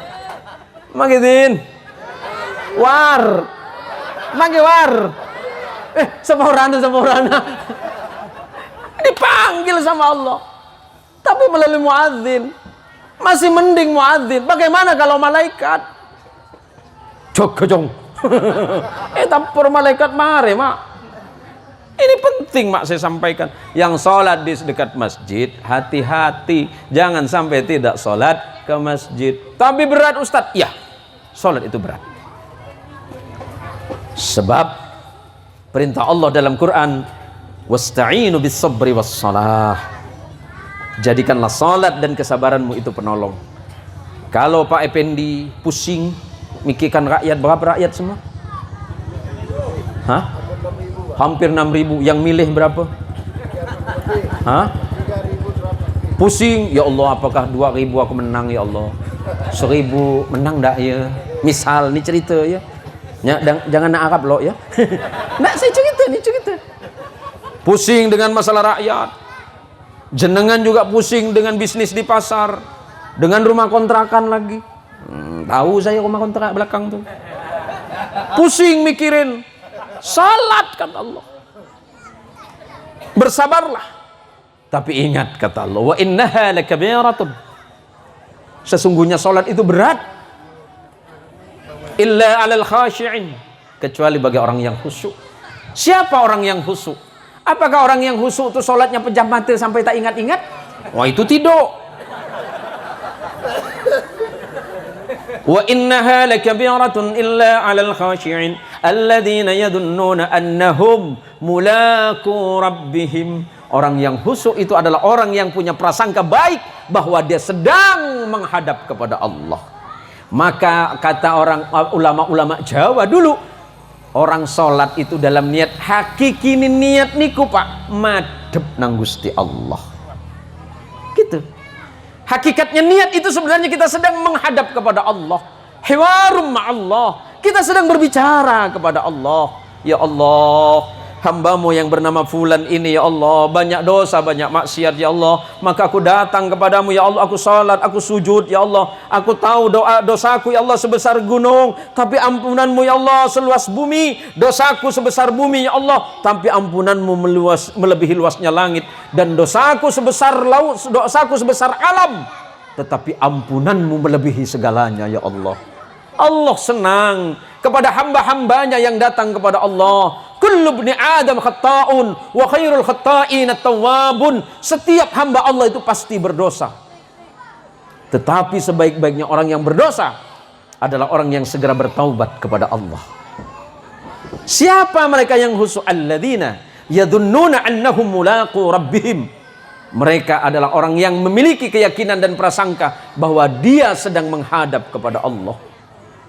magi Din, war, magi war. Sempurna. Dipanggil sama Allah, tapi melalui muadzin. Masih mending muadzin. Bagaimana kalau malaikat? Jong. Tampur malaikat mare, Mak. Ini penting, Mak, saya sampaikan. Yang sholat di dekat masjid, hati-hati. Jangan sampai tidak sholat ke masjid. Tapi berat, Ustadz. Ya, sholat itu berat. Sebab perintah Allah dalam Quran, wasta'inu bis sabri was salah. Jadikanlah sholat dan kesabaranmu itu penolong. Kalau Pak Effendi pusing mikirkan rakyat, berapa rakyat semua? Hah? Hampir 6.000. Yang milih berapa? Hah? Pusing, ya Allah, apakah 2.000 aku menang, ya Allah? 1.000 menang tak ya? Misal, ini cerita ya. Jangan nak Arab loh ya. Nak saya cerita. Pusing dengan masalah rakyat. Jenengan juga pusing dengan bisnis di pasar, dengan rumah kontrakan lagi. Tahu saya rumah kontrak belakang tuh. Pusing mikirin. Salat kata Allah. Bersabarlah. Tapi ingat kata Allah, wa innaha lakabiratun. Sesungguhnya salat itu berat. illa 'alal khashi'in, kecuali bagi orang yang khusyuk. Siapa orang yang khusyuk? Apakah orang yang khusyuk itu sholatnya pejam mata sampai tak ingat-ingat? Wah, itu tidak. Wa innaha lakabiratun illa 'alal khashi'in alladzina yadhunnuna annahum mulaqu rabbihim. Orang yang khusyuk itu adalah orang yang punya prasangka baik bahwa dia sedang menghadap kepada Allah. Maka kata orang ulama-ulama Jawa dulu, orang sholat itu dalam niat hakiki niat niku Pak, madhep nang Gusti Allah. Gitu. Hakikatnya niat itu sebenarnya kita sedang menghadap kepada Allah. Hiwarum ma'allah. Kita sedang berbicara kepada Allah. Ya Allah, hamba-Mu yang bernama Fulan ini, ya Allah, banyak dosa, banyak maksiat, ya Allah. Maka aku datang kepadamu, ya Allah. Aku salat, aku sujud, ya Allah. Aku tahu dosaku, ya Allah, sebesar gunung. Tapi ampunanmu, ya Allah, seluas bumi. Dosaku sebesar bumi, ya Allah. Tapi ampunanmu melebihi luasnya langit. Dan dosaku sebesar laut, dosaku sebesar alam. Tetapi ampunanmu melebihi segalanya, ya Allah. Allah senang kepada hamba-hambanya yang datang kepada Allah. Kullu ibni Adam khata'un wa khairul khata'in at-tawwabun. Setiap hamba Allah itu pasti berdosa. Tetapi sebaik-baiknya orang yang berdosa adalah orang yang segera bertaubat kepada Allah. Siapa mereka yang khusyuk? Alladzina yadhunnuna annahum mulaqu rabbihim. Mereka adalah orang yang memiliki keyakinan dan prasangka bahwa dia sedang menghadap kepada Allah.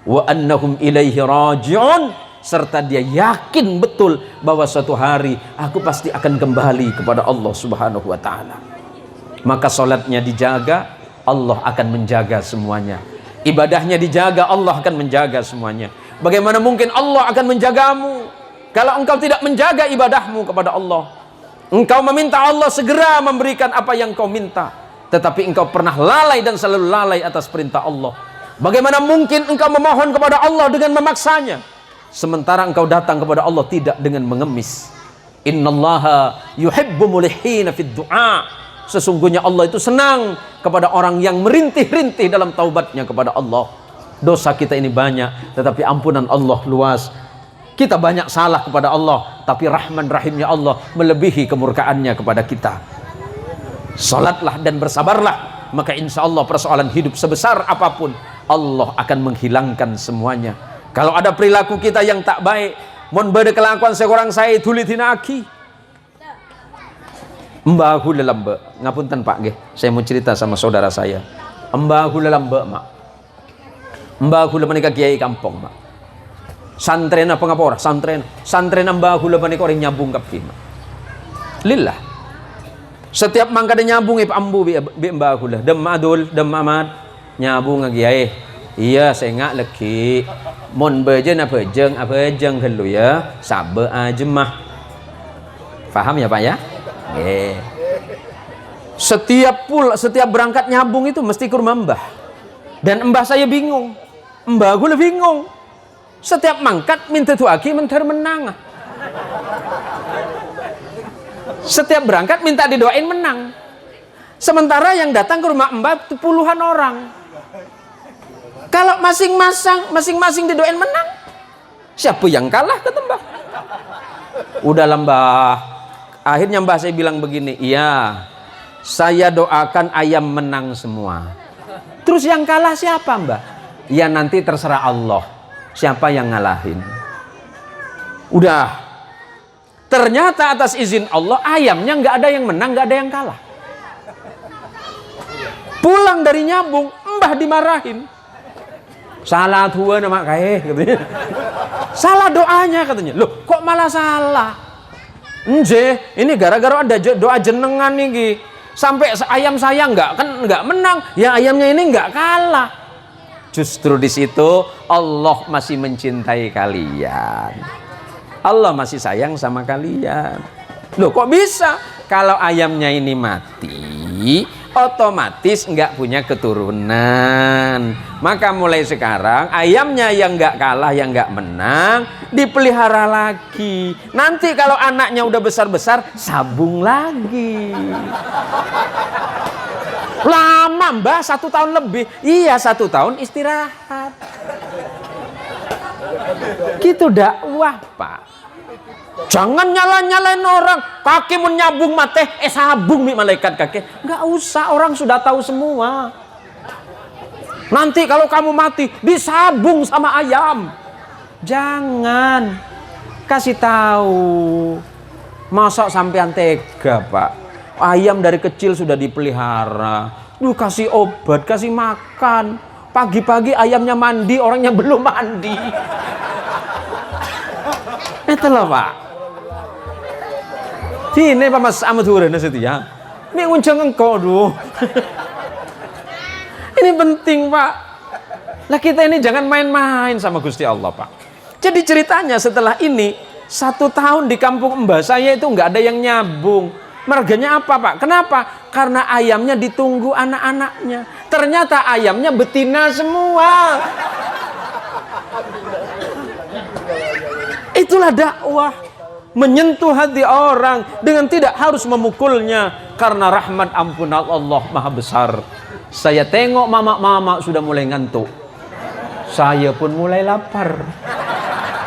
Wa annahum ilaihi raji'un, serta dia yakin betul bahwa suatu hari aku pasti akan kembali kepada Allah Subhanahu wa taala. Maka salatnya dijaga, Allah akan menjaga semuanya. Ibadahnya dijaga, Allah akan menjaga semuanya. Bagaimana mungkin Allah akan menjagamu kalau engkau tidak menjaga ibadahmu kepada Allah? Engkau meminta Allah segera memberikan apa yang kau minta, tetapi engkau pernah lalai dan selalu lalai atas perintah Allah. Bagaimana mungkin engkau memohon kepada Allah dengan memaksanya, sementara engkau datang kepada Allah tidak dengan mengemis? Innallaha yuhibbu mulihina fid du'a. Sesungguhnya Allah itu senang kepada orang yang merintih-rintih dalam taubatnya kepada Allah. Dosa kita ini banyak, tetapi ampunan Allah luas. Kita banyak salah kepada Allah, tapi rahman rahimnya Allah melebihi kemurkaannya kepada kita. Salatlah dan bersabarlah, maka insya Allah persoalan hidup sebesar apapun Allah akan menghilangkan semuanya. Kalau ada perilaku kita yang tak baik, mon bade kelakuan seorang saya tulitina aki. Mbahu lelambe, ngapunten Pak nggih. Saya mau cerita sama saudara saya. Mbahu lelambe, Mak. Mbahu menika kiai kampung, Mak. Santren apa ngapa ora? Santren mbahu menika orang nyambung kapki, Mak. Lillah. Setiap mangkade nyambung ambu bi mbahu lah. Dem adul, dem amat. Nyambung kiai. Iya, saya ngak leki. Mon bejen apa jeng helu ya. Sabe aja mah. Paham ya Pak ya? Setiap berangkat nyambung itu mesti ke rumah mbah. Dan mbah saya bingung. Mbah gue bingung. Setiap mangkat minta tuaki mentar menang. Setiap berangkat minta didoain menang. Sementara yang datang ke rumah mbah itu puluhan orang. Kalau masing-masing didoain menang, siapa yang kalah kata mbah? Udah mbah. Akhirnya mbah saya bilang begini, iya, saya doakan ayam menang semua. Terus yang kalah siapa mbah? Ya nanti terserah Allah siapa yang ngalahin. Udah. Ternyata atas izin Allah ayamnya nggak ada yang menang, nggak ada yang kalah. Pulang dari nyambung, mbah dimarahin. Salah tua nama kae katanya. Salah doanya katanya. Loh, kok malah salah? Nje, ini gara-gara ada doa jenengan nih, sampai ayam saya nggak menang, ya ayamnya ini nggak kalah. Justru di situ Allah masih mencintai kalian. Allah masih sayang sama kalian. Loh, kok bisa? Kalau ayamnya ini mati, otomatis nggak punya keturunan. Maka mulai sekarang ayamnya yang nggak kalah, yang nggak menang, dipelihara lagi. Nanti kalau anaknya udah besar-besar, sabung lagi. Lama mbah, 1 tahun lebih. Iya, 1 tahun istirahat. Gitu dakwah, Pak. Jangan nyalain orang, kaki menyabung mate, sabung mi malaikat kaki. Nggak usah, orang sudah tahu semua. Nanti kalau kamu mati disabung sama ayam. Jangan. Kasih tahu. Masa sampean tega, Pak? Ayam dari kecil sudah dipelihara. Kasih obat, kasih makan. Pagi-pagi ayamnya mandi, orangnya belum mandi. Itulah, Pak. Ini Pak Mas Ahmad Hurana setia. Ini uncang engkau dulu. Ini penting, Pak. Lah kita ini jangan main-main sama Gusti Allah, Pak. Jadi ceritanya setelah ini 1 tahun di kampung mbah saya itu nggak ada yang nyabung. Marganya apa, Pak? Kenapa? Karena ayamnya ditunggu anak-anaknya. Ternyata ayamnya betina semua. Itulah dakwah. Menyentuh hati orang dengan tidak harus memukulnya. Karena rahmat ampun Allah maha besar. Saya tengok mama-mama sudah mulai ngantuk. Saya pun mulai lapar.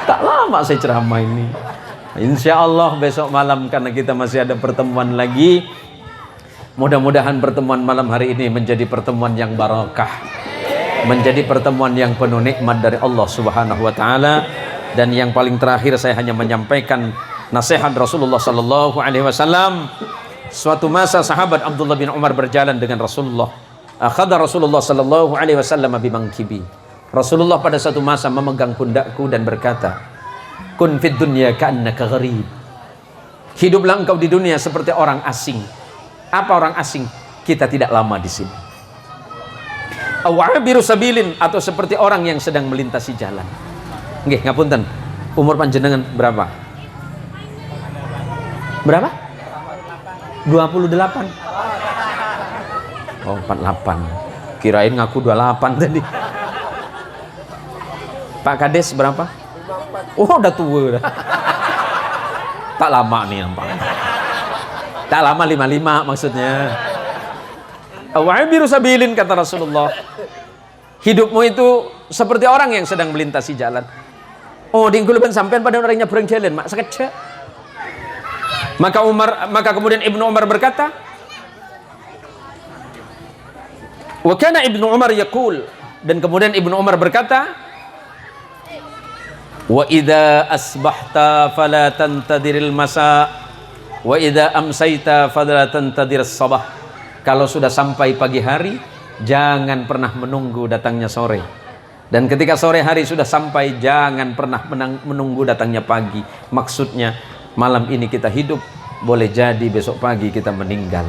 Tak lama saya ceramah ini. Insya Allah besok malam karena kita masih ada pertemuan lagi. Mudah-mudahan pertemuan malam hari ini menjadi pertemuan yang barakah. Menjadi pertemuan yang penuh nikmat dari Allah Subhanahu wa taala. Dan yang paling terakhir saya hanya menyampaikan nasihat Rasulullah sallallahu alaihi wasallam. Suatu masa sahabat Abdullah bin Umar berjalan dengan Rasulullah. Akhadha Rasulullah sallallahu alaihi wasallam bimangkibi. Rasulullah pada satu masa memegang pundakku dan berkata, "Kun fid dunya ka'annaka gharib." Hiduplah engkau di dunia seperti orang asing. Apa orang asing? Kita tidak lama di sini. Awabiru sabilin, atau seperti orang yang sedang melintasi jalan. Nggih, ngapunten. Umur panjenengan berapa? Berapa? 28. Oh, 48. Kirain ngaku 28 tadi. Pak Kades berapa? Oh, udah tua. Tak lama nih nampaknya. Tak lama 55 maksudnya. Awabiru sabilin, kata Rasulullah. Hidupmu itu seperti orang yang sedang melintasi jalan. Oh, dingkuluban sampean pada orangnya berang jalan, mak sekecil. Maka kemudian Ibnu Umar berkata, wa kana Ibnu Umar yaqul, dan kemudian Ibnu Umar berkata, wa idza asbahta fala tantadiril masa wa idza amsayta fala tantadirus sabah. Kalau sudah sampai pagi hari, jangan pernah menunggu datangnya sore. Dan ketika sore hari sudah sampai, jangan pernah menunggu datangnya pagi. Maksudnya, malam ini kita hidup, boleh jadi besok pagi kita meninggal.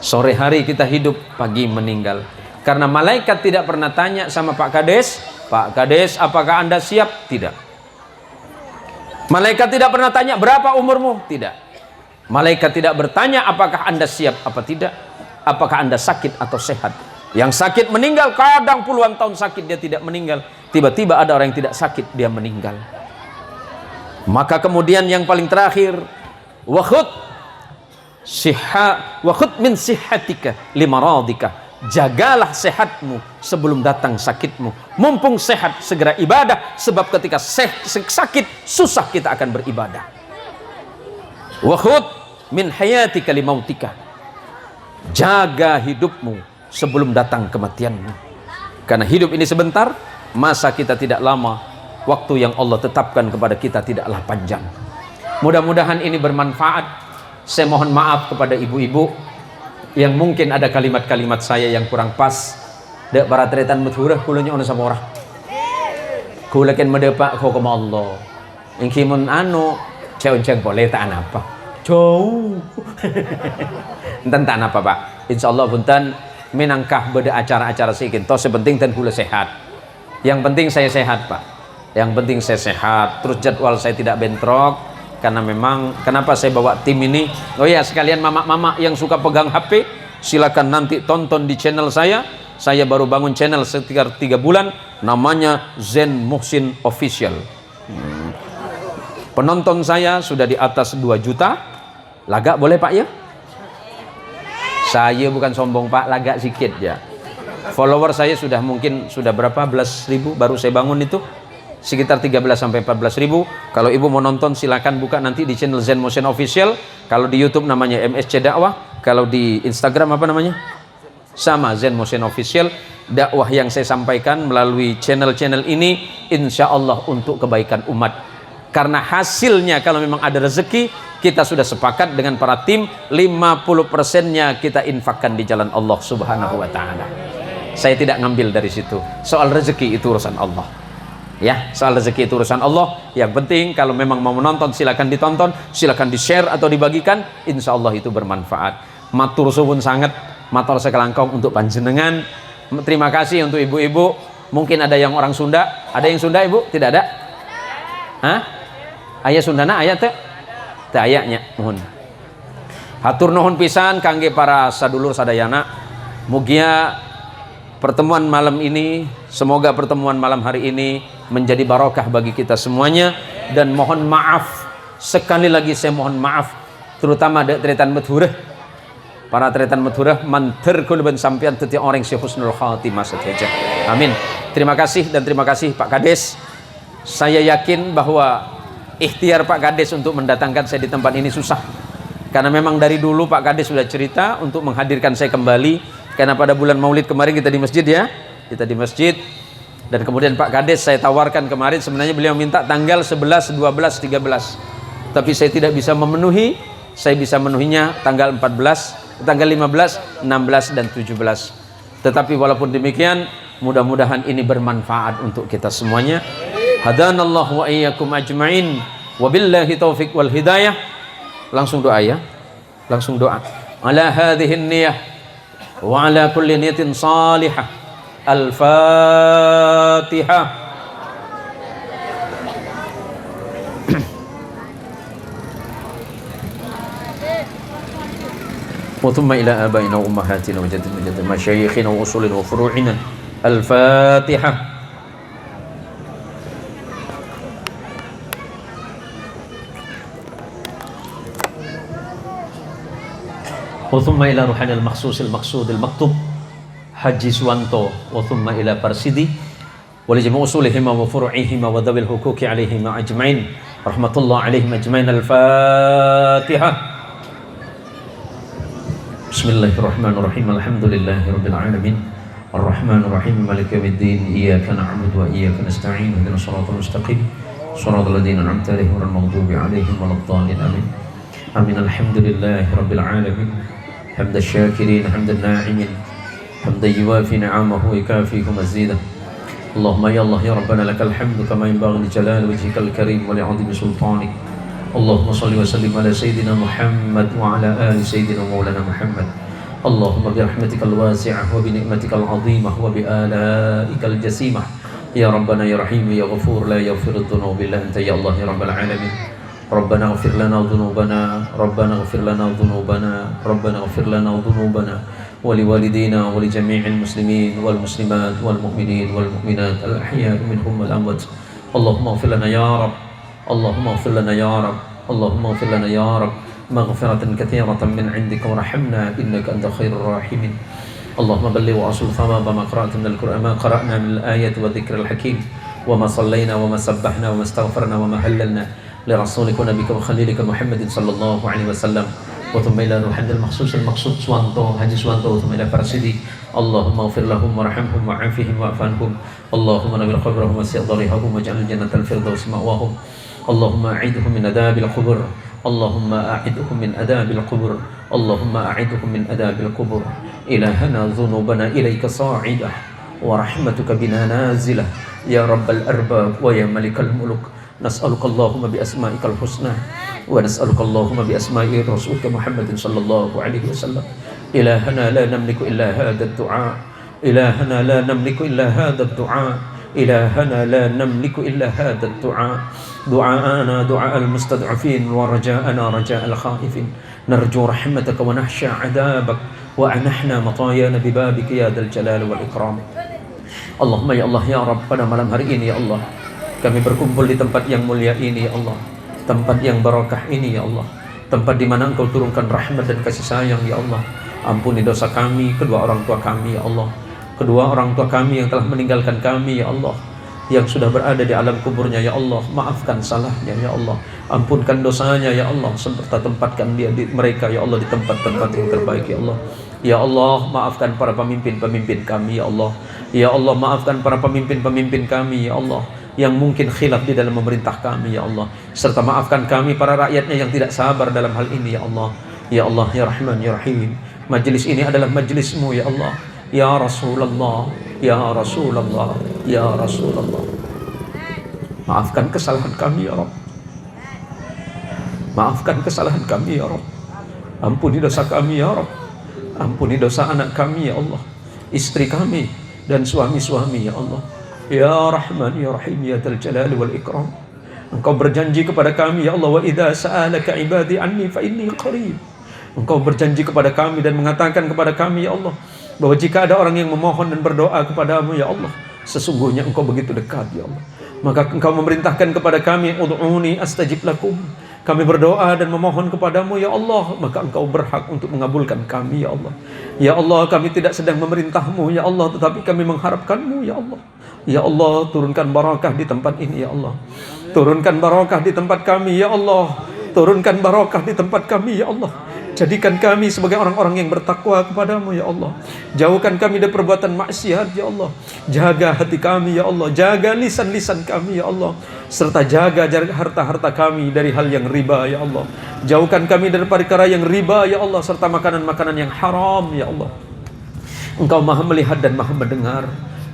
Sore hari kita hidup, pagi meninggal. Karena malaikat tidak pernah tanya sama Pak Kades, Pak Kades, apakah Anda siap? Tidak. Malaikat tidak pernah tanya, berapa umurmu? Tidak. Malaikat tidak bertanya, apakah Anda siap? Apa tidak? Apakah Anda sakit atau sehat? Yang sakit meninggal, kadang puluhan tahun sakit dia tidak meninggal. Tiba-tiba ada orang yang tidak sakit, dia meninggal. Maka kemudian yang paling terakhir, wa khud min sihhatika limaradika. Jagalah sehatmu sebelum datang sakitmu. Mumpung sehat, segera ibadah. Sebab ketika sakit, susah kita akan beribadah. Wa khud min hayatika limautika. Jaga hidupmu sebelum datang kematianmu. Karena hidup ini sebentar, masa kita tidak lama, waktu yang Allah tetapkan kepada kita tidaklah panjang. Mudah-mudahan ini bermanfaat. Saya mohon maaf kepada ibu-ibu yang mungkin ada kalimat-kalimat saya yang kurang pas. Dek para tretan mudhurah kulanya ono sama orang. Kulaken medepak hukum Allah. Ingkimun anu ceng boleh tak apa. Jauh. Enten tak apa, Pak. Insyaallah punten minangkah beda acara-acara sedikit. Toh sepenting dan kula sehat. Yang penting saya sehat, Pak. Yang penting saya sehat. Terus jadwal saya tidak bentrok. Karena memang kenapa saya bawa tim ini? Oh ya, sekalian mama-mama yang suka pegang HP, silakan nanti tonton di channel saya. Saya baru bangun channel sekitar 3 bulan, namanya Zen Muhsin Official. Penonton saya sudah di atas 2 juta. Lagak boleh, Pak ya? Saya bukan sombong, Pak, lagak sikit ya. Follower saya sudah mungkin sudah berapa belas ribu baru saya bangun itu, sekitar 13 sampai 14 ribu. Kalau ibu mau nonton silakan buka nanti di channel Zen Motion Official. Kalau di YouTube namanya MSC Dakwah, kalau di Instagram apa namanya? Sama, Zen Motion Official. Dakwah yang saya sampaikan melalui channel-channel ini insya Allah untuk kebaikan umat. Karena hasilnya kalau memang ada rezeki, kita sudah sepakat dengan para tim 50%-nya kita infakkan di jalan Allah Subhanahu wa taala. Saya tidak ngambil dari situ. Soal rezeki itu urusan Allah. Ya, soal rezeki itu urusan Allah. Yang penting kalau memang mau menonton silakan ditonton, silakan di-share atau dibagikan, insya Allah itu bermanfaat. Matur suwun sangat, matur sekelangkong untuk panjenengan. Terima kasih untuk ibu-ibu. Mungkin ada yang orang Sunda. Ada yang Sunda ibu? Tidak ada? Hah? Ayah Sundana ayah teh? Teh ayahnya mohon. Hatur nuhun pisan kangge para sadulur sadayana. Mugia pertemuan malam ini, semoga pertemuan malam hari ini menjadi barokah bagi kita semuanya. Dan mohon maaf, sekali lagi saya mohon maaf, terutama ada tretan medhureh, para tretan medhureh manter kulben sampean teti orang si husnul khatimah saja. Amin. Terima kasih dan terima kasih Pak Kades. Saya yakin bahwa ikhtiar Pak Kades untuk mendatangkan saya di tempat ini susah, karena memang dari dulu Pak Kades sudah cerita untuk menghadirkan saya kembali. Karena pada bulan Maulid kemarin kita di masjid ya, kita di masjid, dan kemudian Pak Kades saya tawarkan kemarin, sebenarnya beliau minta tanggal 11, 12, 13, tapi saya tidak bisa memenuhi. Saya bisa memenuhinya tanggal 14, tanggal 15, 16 dan 17. Tetapi walaupun demikian, mudah-mudahan ini bermanfaat untuk kita semuanya. Hadanallahu wa iyyakum ajma'in. Wabillahi taufiq wal hidayah. Langsung doa ya. Langsung doa. Ala hadhihi niyah wa ala kulli niyatin salihah. Al-Fatihah. Wa thumma ila abaina wa ummahatina wa jaddina masyayikhina wa usulina wa furu'ina. Al-Fatihah. وثم إلى روحنا المخصوص المقصود المكتوب حج سوانتو وثم إلى برسيدي ولجميع أصولهما وفروعهما وذوي الحقوق عليهما أجمعين رحمة الله عليهم أجمعين. الفاتحة. بسم الله الرحمن الرحيم. الحمد لله رب العالمين الرحمن الرحيم مالك يوم الدين إياك نعبد وإياك نستعين اهدنا الصراط المستقيم صراط الذين أنعمت عليهم غير المغضوب عليهم ولا الضالين آمين. آمين. الحمد لله رب العالمين حمد الشاكرين حمد الناعمين حمد يوافي نعمه ويكافيه مزيدا. اللهم يا الله يا ربنا لك الحمد كما ينبغي لجلال وجهك الكريم ولعظيم سلطانك. اللهم صل وسلم على سيدنا محمد وعلى آل سيدنا مولانا محمد. اللهم برحمتك الواسعة وبنعمتك العظيمة وبآلائك الجسيمة يا ربنا يا رحيم يا غفور لا يغفر الذنوب إلا أنت يا الله يا رب العالمين. ربنا اغفر لنا ذنوبنا ربنا اغفر لنا ذنوبنا ربنا اغفر لنا ذنوبنا ولوالدينا ولجميع المسلمين والمسلمات والمؤمنين والمؤمنات الأحياء منهم والأموات. اللهم اغفر لنا يا رب. اللهم اغفر لنا يا رب. اللهم اغفر لنا يا رب مغفرة كثيرة من عندك ورحمنا إنك أنت خير الراحمين. اللهم بلغ وأصل ثواب ما قرأت من القرآن ما قرأنا من الآيات والذكر الحكيم وما صلينا وما سبحنا وما استغفرنا وما هللنا لرسولك ونبيك وخليلك محمد صلى الله عليه وسلم. وثم إلى روحنا المخصوص المقصود سوانتو حج سوانتو ثم إلى فرسدي. اللهم اغفر لهم وارحمهم وعافهم واعف عنهم. اللهم نور قبرهم وسع ضريحهم واجعل الجنة الفردوس مأواهم. اللهم أعيدهم من عذاب القبر. اللهم أعدهم من عذاب القبر. اللهم أعدهم من عذاب القبر. إلهنا ذنوبنا إليك صاعدة ورحمتك بنا نازلة يا رب الأرباب ويا ملك الملك. نسألك اللهم بأسمائك الحسنى ونسألك اللهم بأسماء رسولك محمد صلى الله عليه وسلم. إلهنا لا نملك إلا هذا الدعاء. إلهنا لا نملك إلا هذا الدعاء. إلهنا لا نملك إلا هذا الدعاء. دعاءنا دعاء المستضعفين ورجاءنا رجاء الخائفين. نرجو رحمتك ونخشى عذابك وأنحنا مطايانا ببابك يا ذا الجلال والإكرام. اللهم يا الله يا رب pada malam hari ini ya Allah kami berkumpul di tempat yang mulia ini ya Allah, tempat yang barakah ini ya Allah, tempat di mana Engkau turunkan rahmat dan kasih sayang ya Allah. Ampuni dosa kami, kedua orang tua kami ya Allah. kedua orang tua kami yang telah meninggalkan kami ya Allah, yang sudah berada di alam kuburnya ya Allah, maafkan salahnya ya Allah, ampunkan dosanya ya Allah, serta tempatkan mereka ya Allah di tempat-tempat yang terbaik ya Allah. Ya Allah, maafkan para pemimpin-pemimpin kami ya Allah. Ya Allah, maafkan para pemimpin-pemimpin kami ya Allah, yang mungkin khilaf di dalam memerintah kami ya Allah, serta maafkan kami para rakyatnya yang tidak sabar dalam hal ini ya Allah. Ya Allah ya Rahman ya Rahim, majlis ini adalah majlismu ya Allah. Ya Rasulullah, ya Rasulullah, ya Rasulullah, maafkan kesalahan kami ya Rabb. Maafkan kesalahan kami ya Rabb. Ampuni dosa kami ya Rabb. Ampuni dosa anak kami ya Allah, istri kami dan suami-suami ya Allah. Ya Rahman ya Rahim ya Dzal Jalali wal Ikram, Engkau berjanji kepada kami ya Allah, wa idza sa'alaka ibadi anni fa inni qarib. Engkau berjanji kepada kami dan mengatakan kepada kami ya Allah, bahwa jika ada orang yang memohon dan berdoa kepadamu ya Allah, sesungguhnya Engkau begitu dekat ya Allah. Maka Engkau memerintahkan kepada kami, ud'uni astajib lakum. Kami berdoa dan memohon kepadamu ya Allah, maka Engkau berhak untuk mengabulkan kami ya Allah. Ya Allah, kami tidak sedang memerintahmu ya Allah, tetapi kami mengharapkanmu ya Allah. Ya Allah, turunkan barakah di tempat ini ya Allah. Turunkan barakah di tempat kami ya Allah. Turunkan barakah di tempat kami ya Allah. Jadikan kami sebagai orang-orang yang bertakwa kepadamu ya Allah. Jauhkan kami dari perbuatan maksiat ya Allah. Jaga hati kami ya Allah. Jaga lisan-lisan kami ya Allah. Serta jaga harta-harta kami dari hal yang riba ya Allah. Jauhkan kami dari perkara yang riba ya Allah, serta makanan-makanan yang haram ya Allah. Engkau maha melihat dan maha mendengar.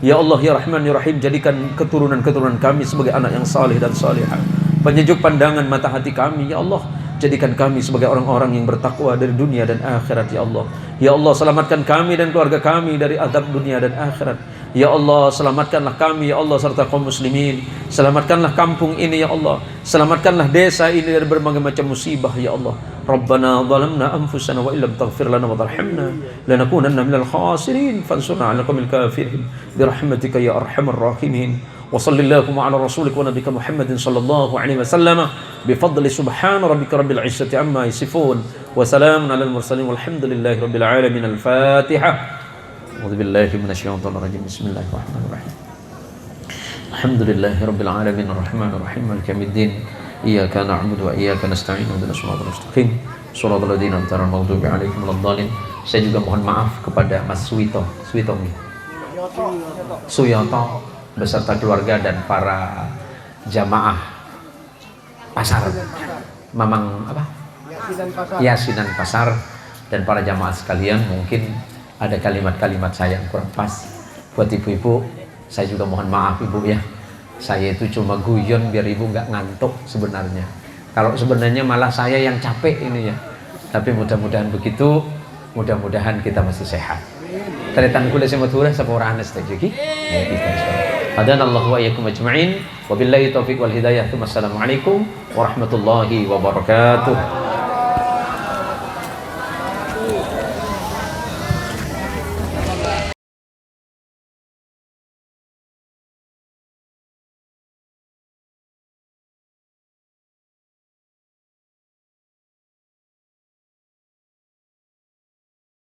Ya Allah ya Rahman ya Rahim, jadikan keturunan-keturunan kami sebagai anak yang saleh dan salihah, penyejuk pandangan mata hati kami ya Allah. Jadikan kami sebagai orang-orang yang bertakwa dari dunia dan akhirat ya Allah. Ya Allah, selamatkan kami dan keluarga kami dari azab dunia dan akhirat. Ya Allah, selamatkanlah kami ya Allah serta kaum muslimin. Selamatkanlah kampung ini ya Allah. Selamatkanlah desa ini dari berbagai macam musibah ya Allah. Rabbana zalamna anfusana wa illam taghfir lana wa tarhamna lanakunanna minal khasirin fansurna 'alal qawmil kafirin birahmatika ya arhamar rahimin. Wa sallallahu ala rasulika wa nabiyika Muhammadin sallallahu alaihi wasallam bifadli subhana rabbika rabbil izzati amma yasifun wa salamun alal mursalin walhamdulillahi rabbil alamin. Al-Fatihah. A'udzu billahi minasyaitonir rajim. Bismillahirrahmanirrahim. Alhamdulillahi rabbil alamin arrahmanir rahim maliki yaumiddin. Iyyaka na'budu wa iyyaka nasta'in ihdinas siratal mustaqim shiratal ladzina an'amta 'alaihim ghairil maghdubi 'alaihim waladdallin. Saya juga mohon maaf kepada Mas Suyoto beserta keluarga dan para jamaah pasar Mamang apa? Yasinan Pasar dan para jamaah sekalian. Mungkin ada kalimat-kalimat saya yang kurang pas buat ibu-ibu. Saya juga mohon maaf ibu ya. Saya itu cuma guyon biar ibu nggak ngantuk sebenarnya. Kalau sebenarnya malah saya yang capek ini ya. Tapi mudah-mudahan begitu. Mudah-mudahan kita masih sehat. Teretan kula semoga sepura anes tajiki. Hadanallahu wa iyyakum ajma'in. Wabillahi taufiq wal hidayah. Wassalamualaikum warahmatullahi wabarakatuh.